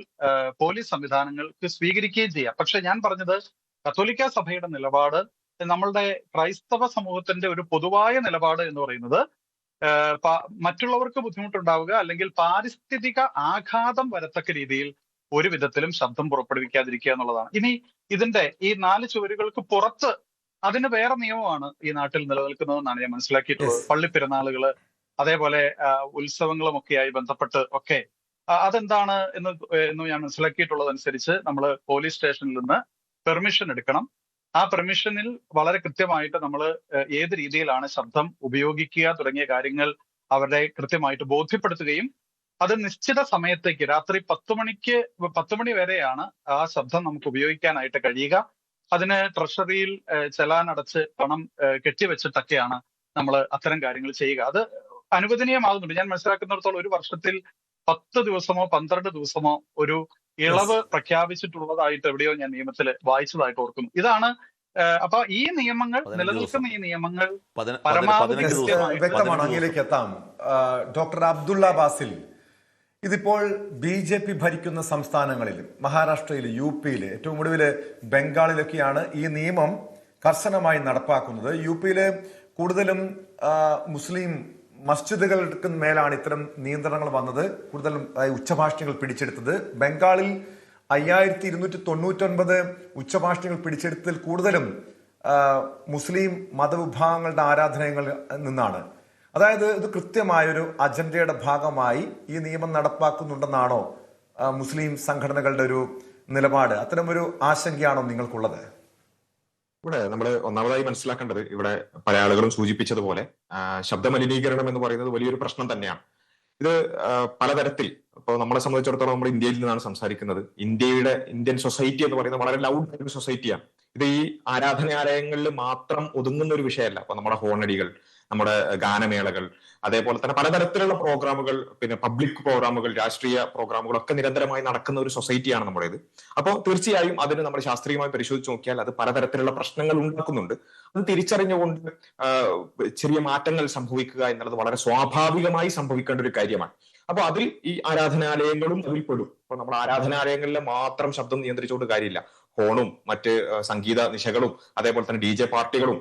പോലീസ് സംവിധാനങ്ങൾക്ക് സ്വീകരിക്കുകയും ചെയ്യാം. പക്ഷെ ഞാൻ പറഞ്ഞത്, കത്തോലിക്ക സഭയുടെ നിലപാട്, നമ്മളുടെ ക്രൈസ്തവ സമൂഹത്തിന്റെ ഒരു പൊതുവായ നിലപാട് എന്ന് പറയുന്നത് മറ്റുള്ളവർക്ക് ബുദ്ധിമുട്ടുണ്ടാവുക അല്ലെങ്കിൽ പാരിസ്ഥിതിക ആഘാതം വരത്തക്ക രീതിയിൽ ഒരു വിധത്തിലും ശബ്ദം പുറപ്പെടുവിക്കാതിരിക്കുക എന്നുള്ളതാണ്. ഇനി ഇതിന്റെ ഈ 4 ചുവരുകൾക്ക് പുറത്ത് അതിന് വേറെ നിയമമാണ് ഈ നാട്ടിൽ നിലനിൽക്കുന്നതെന്നാണ് ഞാൻ മനസ്സിലാക്കിയിട്ടുള്ളത്. പള്ളിപ്പെരുന്നാളുകള്, അതേപോലെ ഉത്സവങ്ങളുമൊക്കെയായി ബന്ധപ്പെട്ട് ഒക്കെ അതെന്താണ് എന്ന് ഞാൻ മനസ്സിലാക്കിയിട്ടുള്ളതനുസരിച്ച് നമ്മൾ പോലീസ് സ്റ്റേഷനിൽ നിന്ന് പെർമിഷൻ എടുക്കണം. ആ പെർമിഷനിൽ വളരെ കൃത്യമായിട്ട് നമ്മൾ ഏത് രീതിയിലാണ് ശബ്ദം ഉപയോഗിക്കുക തുടങ്ങിയ കാര്യങ്ങൾ അവരെ കൃത്യമായിട്ട് ബോധ്യപ്പെടുത്തുകയും അത് നിശ്ചിത സമയത്തേക്ക്, രാത്രി 10 മണി വരെയാണ് ആ ശബ്ദം നമുക്ക് ഉപയോഗിക്കാനായിട്ട് കഴിയുക. അതിന് ട്രഷറിയിൽ ചെലാൻ അടച്ച് പണം കെട്ടിവെച്ചിട്ടൊക്കെയാണ് നമ്മൾ അത്തരം കാര്യങ്ങൾ ചെയ്യുക. അത് അനുവദനീയമാകുന്നുണ്ട്. ഞാൻ മനസ്സിലാക്കുന്നിടത്തോളം ഒരു വർഷത്തിൽ 10 ദിവസമോ 12 ദിവസമോ ഒരു ഇളവ് പ്രഖ്യാപിച്ചിട്ടുള്ളതായിട്ട് എവിടെയോ ഞാൻ നിയമത്തിൽ വായിച്ചതായിട്ട് ഓർക്കുന്നു. ഇതാണ് അപ്പൊ ഈ നിയമങ്ങൾ, നിലനിൽക്കുന്ന ഈ നിയമങ്ങൾ പരമാവധി വ്യക്തമാണ്. അങ്ങിലേക്ക് എത്താം. ഡോക്ടർ അബ്ദുള്ള ബാസിൽ, ഇതിപ്പോൾ BJP ഭരിക്കുന്ന സംസ്ഥാനങ്ങളിൽ, മഹാരാഷ്ട്രയിൽ, UP-യിൽ, ഏറ്റവും ഒടുവിൽ ബംഗാളിലൊക്കെയാണ് ഈ നിയമം കർശനമായി നടപ്പാക്കുന്നത്. UP-യിൽ കൂടുതലും മുസ്ലിം മസ്ജിദുകൾക്ക് മേലാണ് ഇത്തരം നിയന്ത്രണങ്ങൾ വന്നത്, കൂടുതലും ഉച്ചഭാഷിണികൾ പിടിച്ചെടുത്തത്. ബംഗാളിൽ 5299 ഉച്ചഭാഷിണികൾ പിടിച്ചെടുത്തതിൽ കൂടുതലും മുസ്ലിം മതവിഭാഗങ്ങളുടെ ആരാധനകളിൽ നിന്നാണ്. അതായത് ഇത് കൃത്യമായൊരു അജണ്ടയുടെ ഭാഗമായി ഈ നിയമം നടപ്പാക്കുന്നുണ്ടെന്നാണോ മുസ്ലിം സംഘടനകളുടെ ഒരു നിലപാട്? അത്തരമൊരു ആശങ്കയാണോ നിങ്ങൾക്കുള്ളത്? ഇവിടെ നമ്മൾ ഒന്നാമതായി മനസ്സിലാക്കേണ്ടത്, ഇവിടെ പല ആളുകളും സൂചിപ്പിച്ചതുപോലെ ശബ്ദമലിനീകരണം എന്ന് പറയുന്നത് വലിയൊരു പ്രശ്നം തന്നെയാണ്. ഇത് പലതരത്തിൽ, ഇപ്പോൾ നമ്മളെ സംബന്ധിച്ചിടത്തോളം നമ്മൾ ഇന്ത്യയിൽ നിന്നാണ് സംസാരിക്കുന്നത്. ഇന്ത്യൻ സൊസൈറ്റി എന്ന് പറയുന്നത് വളരെ ലൗഡ് ആയിട്ടുള്ള സൊസൈറ്റിയാണ്. ഇത് ഈ ആരാധനാലയങ്ങളിൽ മാത്രം ഒതുങ്ങുന്ന ഒരു വിഷയമല്ല. അപ്പൊ നമ്മുടെ ഹോണടികൾ, നമ്മുടെ ഗാനമേളകൾ, അതേപോലെ തന്നെ പലതരത്തിലുള്ള പ്രോഗ്രാമുകൾ, പിന്നെ പബ്ലിക് പ്രോഗ്രാമുകൾ, രാഷ്ട്രീയ പ്രോഗ്രാമുകളൊക്കെ നിരന്തരമായി നടക്കുന്ന ഒരു സൊസൈറ്റിയാണ് നമ്മുടേത്. അപ്പോൾ തീർച്ചയായും അതിന് നമ്മൾ ശാസ്ത്രീയമായി പരിശോധിച്ച് നോക്കിയാൽ അത് പലതരത്തിലുള്ള പ്രശ്നങ്ങൾ ഉണ്ടാക്കുന്നുണ്ട്. അത് തിരിച്ചറിഞ്ഞുകൊണ്ട് ചെറിയ മാറ്റങ്ങൾ സംഭവിക്കുക എന്നുള്ളത് വളരെ സ്വാഭാവികമായി സംഭവിക്കേണ്ട ഒരു കാര്യമാണ്. അപ്പൊ അതിൽ ഈ ആരാധനാലയങ്ങളും അതിൽ പെടും. അപ്പൊ നമ്മൾ ആരാധനാലയങ്ങളിലെ മാത്രം ശബ്ദം നിയന്ത്രിച്ചുകൊണ്ട് കാര്യമില്ല. ഹോണും മറ്റ് സംഗീത നിശകളും അതേപോലെ തന്നെ DJ പാർട്ടികളും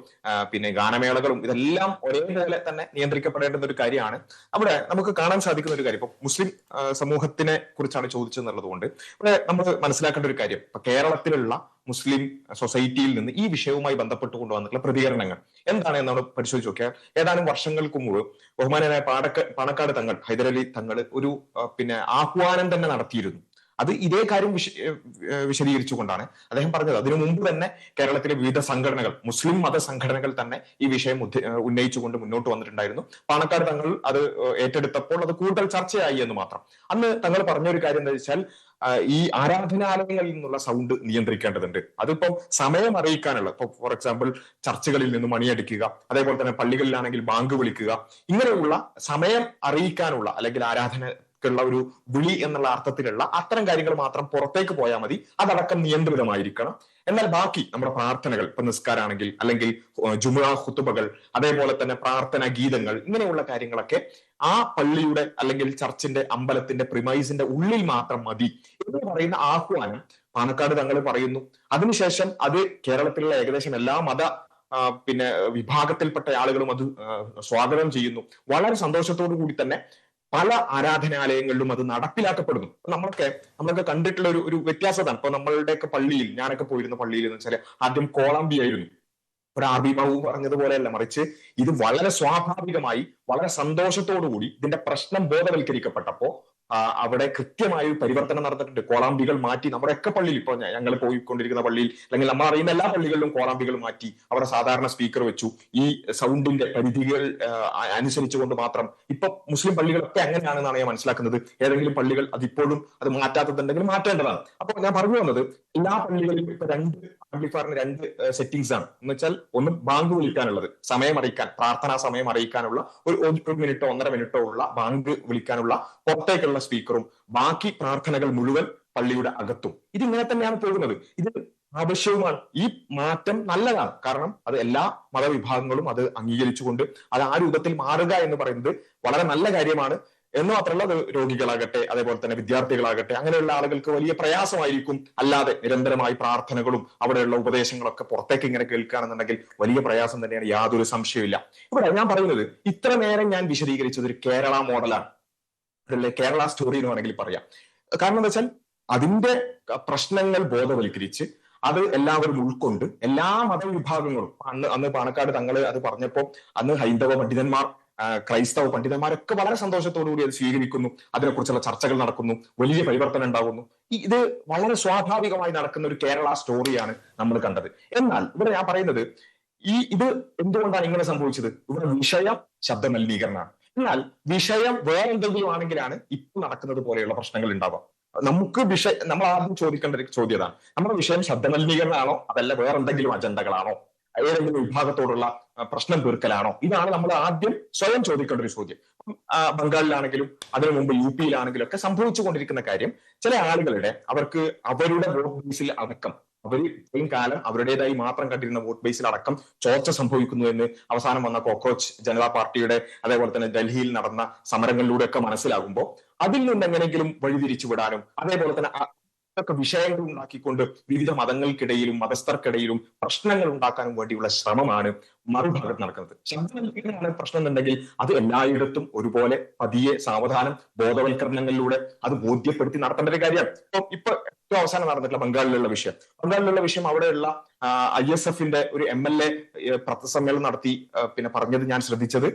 പിന്നെ ഗാനമേളകളും ഇതെല്ലാം ഒരേപോലെ തന്നെ നിയന്ത്രിക്കപ്പെടേണ്ടുന്ന ഒരു കാര്യമാണ്. അവിടെ നമുക്ക് കാണാൻ സാധിക്കുന്ന ഒരു കാര്യം, ഇപ്പൊ മുസ്ലിം സമൂഹത്തിനെ കുറിച്ചാണ് ചോദിച്ചെന്നുള്ളത് കൊണ്ട് ഇവിടെ നമ്മൾ മനസ്സിലാക്കേണ്ട ഒരു കാര്യം, ഇപ്പൊ കേരളത്തിലുള്ള മുസ്ലിം സൊസൈറ്റിയിൽ നിന്ന് ഈ വിഷയവുമായി ബന്ധപ്പെട്ട് കൊണ്ടുവന്നിട്ടുള്ള പ്രതികരണങ്ങൾ എന്താണ് എന്നാണ് പരിശോധിച്ച് നോക്കിയാൽ, ഏതാനും വർഷങ്ങൾക്ക് മുമ്പ് ബഹുമാനനായ പാണക്കാട് തങ്ങൾ, ഹൈദരലി തങ്ങൾ ഒരു പിന്നെ ആഹ്വാനം തന്നെ നടത്തിയിരുന്നു. അത് ഇതേ കാര്യം വിശദീകരിച്ചുകൊണ്ടാണ് അദ്ദേഹം പറഞ്ഞത്. അതിനു മുമ്പ് തന്നെ കേരളത്തിലെ വിവിധ സംഘടനകൾ, മുസ്ലിം മത സംഘടനകൾ തന്നെ ഈ വിഷയം ഉന്നയിച്ചുകൊണ്ട് മുന്നോട്ട് വന്നിട്ടുണ്ടായിരുന്നു. പാണക്കാട് തങ്ങൾ അത് ഏറ്റെടുത്തപ്പോൾ അത് കൂടുതൽ ചർച്ചയായി എന്ന് മാത്രം. അന്ന് തങ്ങൾ പറഞ്ഞൊരു കാര്യം എന്താ വെച്ചാൽ, ഈ ആരാധനാലയങ്ങളിൽ നിന്നുള്ള സൗണ്ട് നിയന്ത്രിക്കേണ്ടതുണ്ട്. അതിപ്പോ സമയം അറിയിക്കാനുള്ള, ഇപ്പൊ ഫോർ എക്സാമ്പിൾ ചർച്ചുകളിൽ നിന്ന് മണിയടിക്കുക, അതേപോലെ തന്നെ പള്ളികളിലാണെങ്കിൽ ബാങ്ക് വിളിക്കുക, ഇങ്ങനെയുള്ള സമയം അറിയിക്കാനുള്ള അല്ലെങ്കിൽ ആരാധനക്കുള്ള ഒരു വിളി എന്നുള്ള അർത്ഥത്തിലുള്ള അത്തരം കാര്യങ്ങൾ മാത്രം പുറത്തേക്ക് പോയാൽ മതി. അതടക്കം നിയന്ത്രിതമായിരിക്കണം. എന്നാൽ ബാക്കി നമ്മുടെ പ്രാർത്ഥനകൾ, ഇപ്പൊ നിസ്കാരാണെങ്കിൽ അല്ലെങ്കിൽ ജുമുഅ ഖുതുബകൾ, അതേപോലെ തന്നെ പ്രാർത്ഥന ഗീതങ്ങൾ, ഇങ്ങനെയുള്ള കാര്യങ്ങളൊക്കെ ആ പള്ളിയുടെ അല്ലെങ്കിൽ ചർച്ചിന്റെ, അമ്പലത്തിന്റെ പ്രിമൈസിന്റെ ഉള്ളിൽ മാത്രം മതി എന്ന് പറയുന്ന ആഹ്വാനം പാണക്കാട് തങ്ങൾ പറയുന്നു. അതിനുശേഷം അത് കേരളത്തിലുള്ള ഏകദേശം എല്ലാ മത പിന്നെ വിഭാഗത്തിൽപ്പെട്ട ആളുകളും അത് സ്വാഗതം ചെയ്യുന്നു. വളരെ സന്തോഷത്തോടു കൂടി തന്നെ പല ആരാധനാലയങ്ങളിലും അത് നടപ്പിലാക്കപ്പെടുന്നു. നമ്മളൊക്കെ കണ്ടിട്ടുള്ള ഒരു വ്യത്യാസതാണ്. ഇപ്പൊ നമ്മളുടെയൊക്കെ പള്ളിയിൽ, ഞാനൊക്കെ പോയിരുന്ന പള്ളിയിൽ എന്ന് വെച്ചാൽ ആദ്യം കോളാമ്പി ആയിരുന്നു. ഒരു RB ബാബു പറഞ്ഞതുപോലെയല്ല, മറിച്ച് ഇത് വളരെ സ്വാഭാവികമായി വളരെ സന്തോഷത്തോടു കൂടി ഇതിന്റെ പ്രശ്നം ബോധവൽക്കരിക്കപ്പെട്ടപ്പോ അവിടെ കൃത്യമായി പരിവർത്തനം നടന്നിട്ടുണ്ട്. കോളാമ്പികൾ മാറ്റി നമ്മുടെയൊക്കെ പള്ളിയിൽ, ഇപ്പൊ ഞങ്ങൾ പോയിക്കൊണ്ടിരിക്കുന്ന പള്ളിയിൽ അല്ലെങ്കിൽ നമ്മൾ അറിയുന്ന എല്ലാ പള്ളികളിലും കോളാമ്പികൾ മാറ്റി അവിടെ സാധാരണ സ്പീക്കർ വെച്ചു. ഈ സൗണ്ടിന്റെ പരിധികൾ അനുസരിച്ചുകൊണ്ട് മാത്രം. ഇപ്പൊ മുസ്ലിം പള്ളികളൊക്കെ അങ്ങനെയാണെന്നാണ് ഞാൻ മനസ്സിലാക്കുന്നത്. ഏതെങ്കിലും പള്ളികൾ അതിപ്പോഴും അത് മാറ്റാത്തതുണ്ടെങ്കിൽ മാറ്റേണ്ടതാണ്. അപ്പൊ ഞാൻ പറഞ്ഞു വന്നത്, എല്ലാ പള്ളികളിലും ഇപ്പൊ 2 ആംപ്ലിഫയറിന് 2 സെറ്റിംഗ്സ് ആണ്. എന്ന് വെച്ചാൽ ഒന്ന് ബാങ്ക് വിളിക്കാനുള്ളത്, സമയം അറിയിക്കാൻ, പ്രാർത്ഥനാ സമയം അറിയിക്കാനുള്ള ഒരു മിനിറ്റോ 1.5 മിനിറ്റോ ഉള്ള ബാങ്ക് വിളിക്കാനുള്ള പുറത്തേക്കുള്ള സ്പീക്കറും, ബാക്കി പ്രാർത്ഥനകൾ മുഴുവൻ പള്ളിയുടെ അകത്തും. ഇതിങ്ങനെ തന്നെയാണ് പോകുന്നത്. ഇത് ആവശ്യവുമാണ്. ഈ മാറ്റം നല്ലതാണ്. കാരണം അത് എല്ലാ മതവിഭാഗങ്ങളും അത് അംഗീകരിച്ചുകൊണ്ട് അത് ആ രൂപത്തിൽ മാറുക എന്ന് പറയുന്നത് വളരെ നല്ല കാര്യമാണ്. എന്ന് മാത്രമല്ല, അത് രോഗികളാകട്ടെ, അതേപോലെ തന്നെ വിദ്യാർത്ഥികളാകട്ടെ, അങ്ങനെയുള്ള ആളുകൾക്ക് വലിയ പ്രയാസമായിരിക്കും. അല്ലാതെ നിരന്തരമായി പ്രാർത്ഥനകളും അവിടെയുള്ള ഉപദേശങ്ങളൊക്കെ പുറത്തേക്ക് ഇങ്ങനെ കേൾക്കുകയാണെന്നുണ്ടെങ്കിൽ വലിയ പ്രയാസം തന്നെയാണ്, യാതൊരു സംശയമില്ല. ഇവിടെ ഞാൻ പറയുന്നത്, ഇത്ര നേരം ഞാൻ വിശദീകരിച്ചത് ഒരു കേരള മോഡലാണ്, അതല്ലേ കേരള സ്റ്റോറി എന്ന് വേണമെങ്കിൽ പറയാം. കാരണം എന്താ വെച്ചാൽ അതിന്റെ പ്രശ്നങ്ങൾ ബോധവൽക്കരിച്ച് അത് എല്ലാവരും ഉൾക്കൊണ്ട് എല്ലാ മതവിഭാഗങ്ങളും, അന്ന് പാണക്കാട് തങ്ങള് അത് പറഞ്ഞപ്പോൾ അന്ന് ഹൈന്ദവ പണ്ഡിതന്മാർ, ക്രൈസ്തവ പണ്ഡിതന്മാരൊക്കെ വളരെ സന്തോഷത്തോടുകൂടി അത് സ്വീകരിക്കുന്നു. അതിനെക്കുറിച്ചുള്ള ചർച്ചകൾ നടക്കുന്നു, വലിയ പരിവർത്തനം ഉണ്ടാകുന്നു. ഇത് വളരെ സ്വാഭാവികമായി നടക്കുന്ന ഒരു കേരള സ്റ്റോറിയാണ് നമ്മൾ കണ്ടത്. എന്നാൽ ഇവിടെ ഞാൻ പറയുന്നത്, ഇത് എന്തുകൊണ്ടാണ് ഇങ്ങനെ സംഭവിച്ചത്? ഇവിടെ വിഷയം ശബ്ദ മലിനീകരണമാണ്. എന്നാൽ വിഷയം വേറെന്തെങ്കിലും ആണെങ്കിലാണ് ഇപ്പോൾ നടക്കുന്നത് പോലെയുള്ള പ്രശ്നങ്ങൾ ഉണ്ടാവുക. നമ്മൾ ആദ്യം ചോദിക്കേണ്ട ഒരു ചോദ്യതാണ്, നമ്മുടെ വിഷയം ശബ്ദ മലിനീകരണമാണോ, അതല്ല വേറെന്തെങ്കിലും അജണ്ടകളാണോ, ഏതെങ്കിലും വിഭാഗത്തോടുള്ള പ്രശ്നം തീർക്കലാണോ? ഇതാണ് നമ്മൾ ആദ്യം സ്വയം ചോദിക്കേണ്ട ഒരു ചോദ്യം. ബംഗാളിലാണെങ്കിലും അതിനു മുമ്പ് UP-യിലാണെങ്കിലും ഒക്കെ സംഭവിച്ചുകൊണ്ടിരിക്കുന്ന കാര്യം, ചില ആളുകളുടെ അവർക്ക് അവരുടെ വോട്ട് ബേസിൽ അടക്കം, അവർ ഇത്രയും കാലം അവരുടേതായി മാത്രം കണ്ടിരുന്ന വോട്ട് ബേസിൽ അടക്കം ചോർച്ച സംഭവിക്കുന്നു എന്ന് അവസാനം വന്ന കോക്രോച്ച് ജനതാ പാർട്ടിയുടെ, അതേപോലെ തന്നെ ഡൽഹിയിൽ നടന്ന സമരങ്ങളിലൂടെയൊക്കെ മനസ്സിലാകുമ്പോൾ അതിൽ നിന്ന് എങ്ങനെയെങ്കിലും വഴിതിരിച്ചു വിടാനും, അതേപോലെ തന്നെ ഒക്കെ വിഷയങ്ങൾ ഉണ്ടാക്കിക്കൊണ്ട് വിവിധ മതങ്ങൾക്കിടയിലും മതസ്ഥർക്കിടയിലും പ്രശ്നങ്ങൾ ഉണ്ടാക്കാനും വേണ്ടിയുള്ള ശ്രമമാണ് മറുഭാഗത്ത് നടക്കുന്നത്. ശബ്ദമലിനീകരണമാണ് പ്രശ്നം എന്നുണ്ടെങ്കിൽ അത് എല്ലായിടത്തും ഒരുപോലെ പതിയെ സാവധാനം ബോധവൽക്കരണങ്ങളിലൂടെ അത് ബോധ്യപ്പെടുത്തി നടത്തേണ്ട ഒരു കാര്യമാണ്. ഇപ്പൊ ഏറ്റവും അവസാനം നടന്നിട്ടുള്ള ബംഗാളിലുള്ള വിഷയം അവിടെയുള്ള ISF-ന്റെ ഒരു MLA പത്രസമ്മേളനം നടത്തി പിന്നെ പറഞ്ഞത് ഞാൻ ശ്രദ്ധിച്ചത്,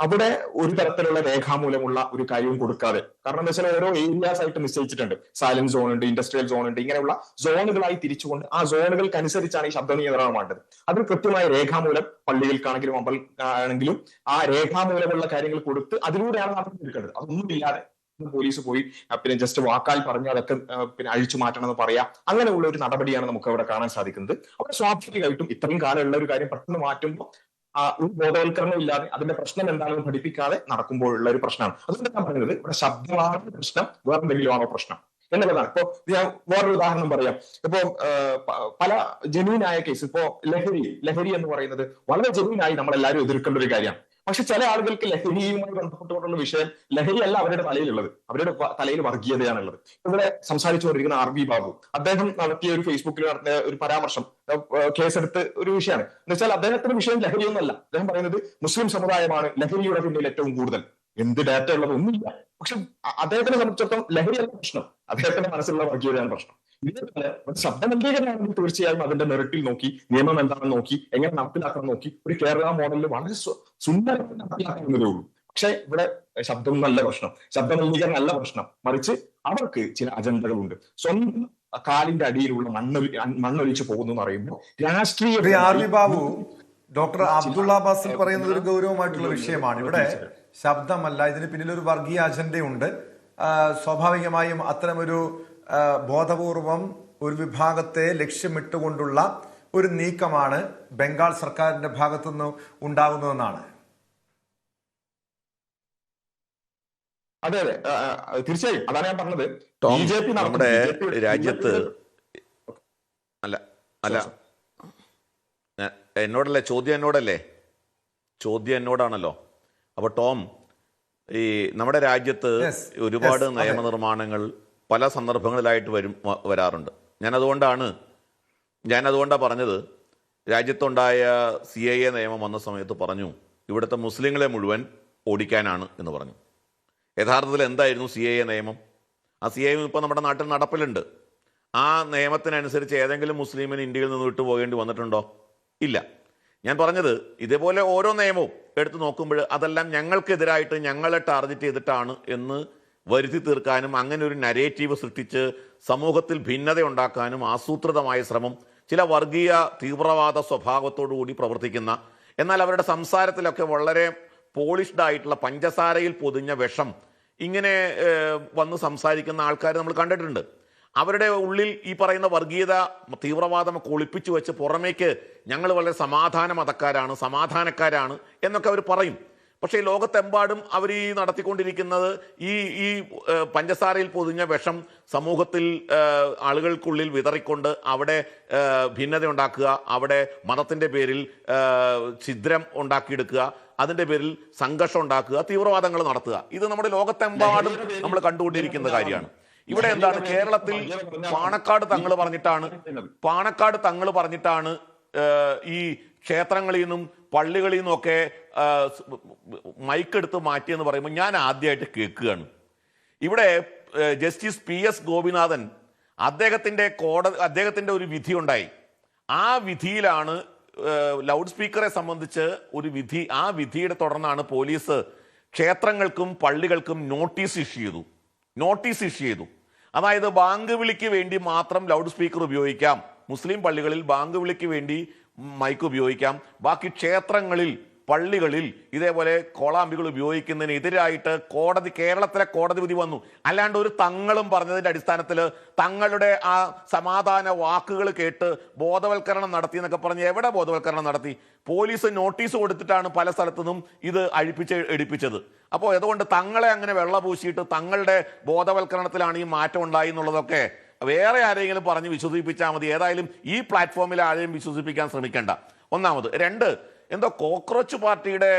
അവിടെ ഒരു തരത്തിലുള്ള രേഖാമൂലമുള്ള ഒരു കാര്യവും കൊടുക്കാതെ, കാരണം എന്താ വെച്ചാൽ ഓരോ ഏരിയാസ് ആയിട്ട് നിശ്ചയിച്ചിട്ടുണ്ട്. സൈലന്റ് സോൺ ഉണ്ട്, ഇൻഡസ്ട്രിയൽ സോൺ ഉണ്ട്, ഇങ്ങനെയുള്ള സോണുകളായി തിരിച്ചുകൊണ്ട് ആ സോണുകൾക്ക് അനുസരിച്ചാണ് ഈ ശബ്ദ നിയന്ത്രണം വേണ്ടത്. അതിൽ കൃത്യമായ രേഖാമൂലം പള്ളികൾക്കാണെങ്കിലും അമ്പലക്കാണെങ്കിലും ആ രേഖാമൂലമുള്ള കാര്യങ്ങൾ കൊടുത്ത് അതിലൂടെയാണ് നടത്തിയെടുക്കേണ്ടത്. അതൊന്നുമില്ലാതെ പോലീസ് പോയി പിന്നെ ജസ്റ്റ് വാക്കാൽ പറഞ്ഞ് അതൊക്കെ പിന്നെ അഴിച്ചു മാറ്റണം എന്ന് പറയാം, അങ്ങനെയുള്ള ഒരു നടപടിയാണ് നമുക്ക് അവിടെ കാണാൻ സാധിക്കുന്നത്. അവിടെ സ്വാഭാവികമായിട്ടും ഇത്രയും കാലമുള്ള ഒരു കാര്യം പെട്ടെന്ന് മാറ്റുമ്പോൾ ഒരു ബോധവൽക്കരണം ഇല്ലാതെ അതിന്റെ പ്രശ്നം എന്താണെന്ന് പഠിപ്പിക്കാതെ നടക്കുമ്പോഴുള്ള ഒരു പ്രശ്നമാണ്. അതുകൊണ്ട് ഞാൻ പറയുന്നത്, ഇവിടെ ശബ്ദമാണ് പ്രശ്നം, വേറെന്തെങ്കിലും ആണോ പ്രശ്നം എന്നുള്ളതാണ്. ഇപ്പൊ ഞാൻ വേറൊരു ഉദാഹരണം പറയാം. ഇപ്പൊ പല ജെന്യൂനായ കേസ്, ഇപ്പോ ലഹരി എന്ന് പറയുന്നത് വളരെ ജെന്യൂനായി നമ്മളെല്ലാവരും എതിർക്കേണ്ട ഒരു കാര്യമാണ്. പക്ഷെ ചില ആളുകൾക്ക് ലഹരിയുമായി ബന്ധപ്പെട്ടുകൊണ്ടുള്ള വിഷയം ലഹരിയല്ല അവരുടെ തലയിലുള്ളത്, അവരുടെ തലയിൽ വർഗീയതയാണുള്ളത്. ഇവിടെ സംസാരിച്ചുകൊണ്ടിരിക്കുന്ന RV ബാബു, അദ്ദേഹം നടത്തിയ ഒരു ഫേസ്ബുക്കിൽ നടത്തിയ ഒരു പരാമർശം കേസെടുത്ത് ഒരു വിഷയമാണ്. എന്ന് വെച്ചാൽ അദ്ദേഹത്തിന്റെ വിഷയം ലഹരിയൊന്നുമല്ല. അദ്ദേഹം പറയുന്നത് മുസ്ലിം സമുദായമാണ് ലഹരിയുടെ പിന്നിൽ ഏറ്റവും കൂടുതൽ. എന്ത് ഡാറ്റ ഉള്ളത് ഒന്നുമില്ല. പക്ഷെ അദ്ദേഹത്തിനെ സംബന്ധിച്ചിടത്തോളം ലഹരിയല്ല പ്രശ്നം, അദ്ദേഹത്തിന്റെ മനസ്സിലുള്ള വർഗീയതയാണ് പ്രശ്നം. ഇതേപോലെ ശബ്ദമലിനീകരണമാണെങ്കിൽ തീർച്ചയായും അതിന്റെ മെറിറ്റിൽ നോക്കി, നിയമം എന്താണെന്ന് നോക്കി, എങ്ങനെ നടപ്പിലാക്കണം നോക്കി ഒരു കേരള മോഡലിൽ വളരെ സുന്ദരമായി നടപ്പിലാക്കുന്നതേ ഉള്ളൂ. പക്ഷെ ഇവിടെ ശബ്ദം നല്ല പ്രശ്നം, ശബ്ദമലിനീകരണം അല്ല പ്രശ്നം, മറിച്ച് അവർക്ക് ചില അജണ്ടകളുണ്ട്. സ്വന്തം കാലിന്റെ അടിയിലുള്ള മണ്ണൊലിച്ചു പോകുന്നു എന്ന് പറയുമ്പോൾ രാഷ്ട്രീയ RV ബാബു, ഡോക്ടർ അബ്ദുള്ള ബാസിൽ പറയുന്നത് ഒരു ഗൗരവമായിട്ടുള്ള വിഷയമാണ്. ഇവിടെ ശബ്ദമല്ല, ഇതിന് പിന്നിൽ ഒരു വർഗീയ അജണ്ടയുണ്ട്. സ്വാഭാവികമായും അത്തരമൊരു ബോധപൂർവം ഒരു വിഭാഗത്തെ ലക്ഷ്യമിട്ടുകൊണ്ടുള്ള ഒരു നീക്കമാണ് ബംഗാൾ സർക്കാരിന്റെ ഭാഗത്തുനിന്ന് ഉണ്ടാകുന്നതെന്നാണ്. അതെ അതെ, തീർച്ചയായും അതാണ് ഞാൻ പറഞ്ഞത്. നമ്മുടെ രാജ്യത്ത് അല്ല എന്നോടല്ലേ ചോദ്യം എന്നോടാണല്ലോ. അപ്പൊ ടോം, ഈ നമ്മുടെ രാജ്യത്ത് ഒരുപാട് നിയമനിർമ്മാണങ്ങൾ പല സന്ദർഭങ്ങളിലായിട്ട് വരാറുണ്ട്. ഞാനതുകൊണ്ടാണ് പറഞ്ഞത്, രാജ്യത്തുണ്ടായ CAA നിയമം വന്ന സമയത്ത് പറഞ്ഞു ഇവിടുത്തെ മുസ്ലിങ്ങളെ മുഴുവൻ ഓടിക്കാനാണ് എന്ന് പറഞ്ഞു. യഥാർത്ഥത്തിൽ എന്തായിരുന്നു CAA നിയമം? ആ CAA ഇപ്പോൾ നമ്മുടെ നാട്ടിൽ നടപ്പിലുണ്ട്. ആ നിയമത്തിനനുസരിച്ച് ഏതെങ്കിലും മുസ്ലിമിന് ഇന്ത്യയിൽ നിന്ന് വിട്ടുപോകേണ്ടി വന്നിട്ടുണ്ടോ? ഇല്ല. ഞാൻ പറഞ്ഞത്, ഇതേപോലെ ഓരോ നിയമവും എടുത്തു നോക്കുമ്പോൾ അതെല്ലാം ഞങ്ങൾക്കെതിരായിട്ട്, ഞങ്ങളെ ടാർഗറ്റ് ചെയ്തിട്ടാണ് എന്ന് വരുത്തി തീർക്കാനും അങ്ങനെ ഒരു നരേറ്റീവ് സൃഷ്ടിച്ച് സമൂഹത്തിൽ ഭിന്നത ഉണ്ടാക്കാനും ആസൂത്രിതമായ ശ്രമം ചില വർഗീയ തീവ്രവാദ സ്വഭാവത്തോടുകൂടി പ്രവർത്തിക്കുന്ന, എന്നാൽ അവരുടെ സംസാരത്തിലൊക്കെ വളരെ പോളിഷ്ഡ് ആയിട്ടുള്ള പഞ്ചസാരയിൽ പൊതിഞ്ഞ വിഷം ഇങ്ങനെ വന്ന് സംസാരിക്കുന്ന ആൾക്കാർ നമ്മൾ കണ്ടിട്ടുണ്ട്. അവരുടെ ഉള്ളിൽ ഈ പറയുന്ന വർഗീയത തീവ്രവാദം ഒളിപ്പിച്ചു വെച്ച് പുറമേക്ക് ഞങ്ങൾ വളരെ സമാധാന മതക്കാരാണ്, സമാധാനക്കാരാണ് എന്നൊക്കെ അവർ പറയും. പക്ഷേ ലോകത്തെമ്പാടും അവർ ഈ നടത്തിക്കൊണ്ടിരിക്കുന്നത് ഈ പഞ്ചസാരയിൽ പൊതിഞ്ഞ വിഷം സമൂഹത്തിൽ ആളുകൾക്കുള്ളിൽ വിതറിക്കൊണ്ട് അവിടെ ഭിന്നത ഉണ്ടാക്കുക, അവിടെ മതത്തിൻ്റെ പേരിൽ ഛിദ്രം ഉണ്ടാക്കിയെടുക്കുക, അതിൻ്റെ പേരിൽ സംഘർഷം ഉണ്ടാക്കുക, തീവ്രവാദങ്ങൾ നടത്തുക. ഇത് നമ്മുടെ ലോകത്തെമ്പാടും നമ്മൾ കണ്ടുകൊണ്ടിരിക്കുന്ന കാര്യമാണ്. ഇവിടെ എന്താണ്, കേരളത്തിൽ പാണക്കാട് തങ്ങൾ പറഞ്ഞിട്ടാണ് ഈ ക്ഷേത്രങ്ങളിൽ നിന്നും പള്ളികളിൽ നിന്നൊക്കെ മൈക്കെടുത്ത് മാറ്റിയെന്ന് പറയുമ്പോൾ ഞാൻ ആദ്യമായിട്ട് കേൾക്കുകയാണ്. ഇവിടെ ജസ്റ്റിസ് PS ഗോപിനാഥൻ അദ്ദേഹത്തിൻ്റെ ഒരു വിധി ഉണ്ടായി. ആ വിധിയിലാണ് ലൗഡ് സ്പീക്കറെ സംബന്ധിച്ച് ഒരു വിധി, ആ വിധിയുടെ തുടർന്നാണ് പോലീസ് ക്ഷേത്രങ്ങൾക്കും പള്ളികൾക്കും നോട്ടീസ് ഇഷ്യൂ ചെയ്തു. അതായത് ബാങ്ക് വിളിക്ക് വേണ്ടി മാത്രം ലൗഡ് സ്പീക്കർ ഉപയോഗിക്കാം, മുസ്ലിം പള്ളികളിൽ ബാങ്ക് വിളിക്ക് വേണ്ടി മൈക്ക് ഉപയോഗിക്കാം, ബാക്കി ക്ഷേത്രങ്ങളിൽ പള്ളികളിൽ ഇതേപോലെ കോളാമ്പികൾ ഉപയോഗിക്കുന്നതിനെതിരായിട്ട് കേരളത്തിലെ കോടതി വിധി വന്നു. അല്ലാണ്ട് ഒരു തങ്ങളും പറഞ്ഞതിൻ്റെ അടിസ്ഥാനത്തിൽ തങ്ങളുടെ ആ സമാധാന വാക്കുകൾ കേട്ട് ബോധവൽക്കരണം നടത്തി എന്നൊക്കെ പറഞ്ഞ് എവിടെ ബോധവൽക്കരണം നടത്തി? പോലീസ് നോട്ടീസ് കൊടുത്തിട്ടാണ് പല സ്ഥലത്തുനിന്നും ഇത് എടുപ്പിച്ചത്. അപ്പോൾ അതുകൊണ്ട് തങ്ങളെ അങ്ങനെ വെള്ളപൂശിയിട്ട് തങ്ങളുടെ ബോധവൽക്കരണത്തിലാണ് ഈ മാറ്റം ഉണ്ടായി എന്നുള്ളതൊക്കെ വേറെ ആരെങ്കിലും പറഞ്ഞ് വിശ്വസിപ്പിച്ചാൽ മതി. ഏതായാലും ഈ പ്ലാറ്റ്ഫോമിൽ ആരെയും വിശ്വസിപ്പിക്കാൻ ശ്രമിക്കേണ്ട. ഒന്നാമത്. രണ്ട്, എന്തോ കോക്രോച്ച് പാർട്ടിയുടെ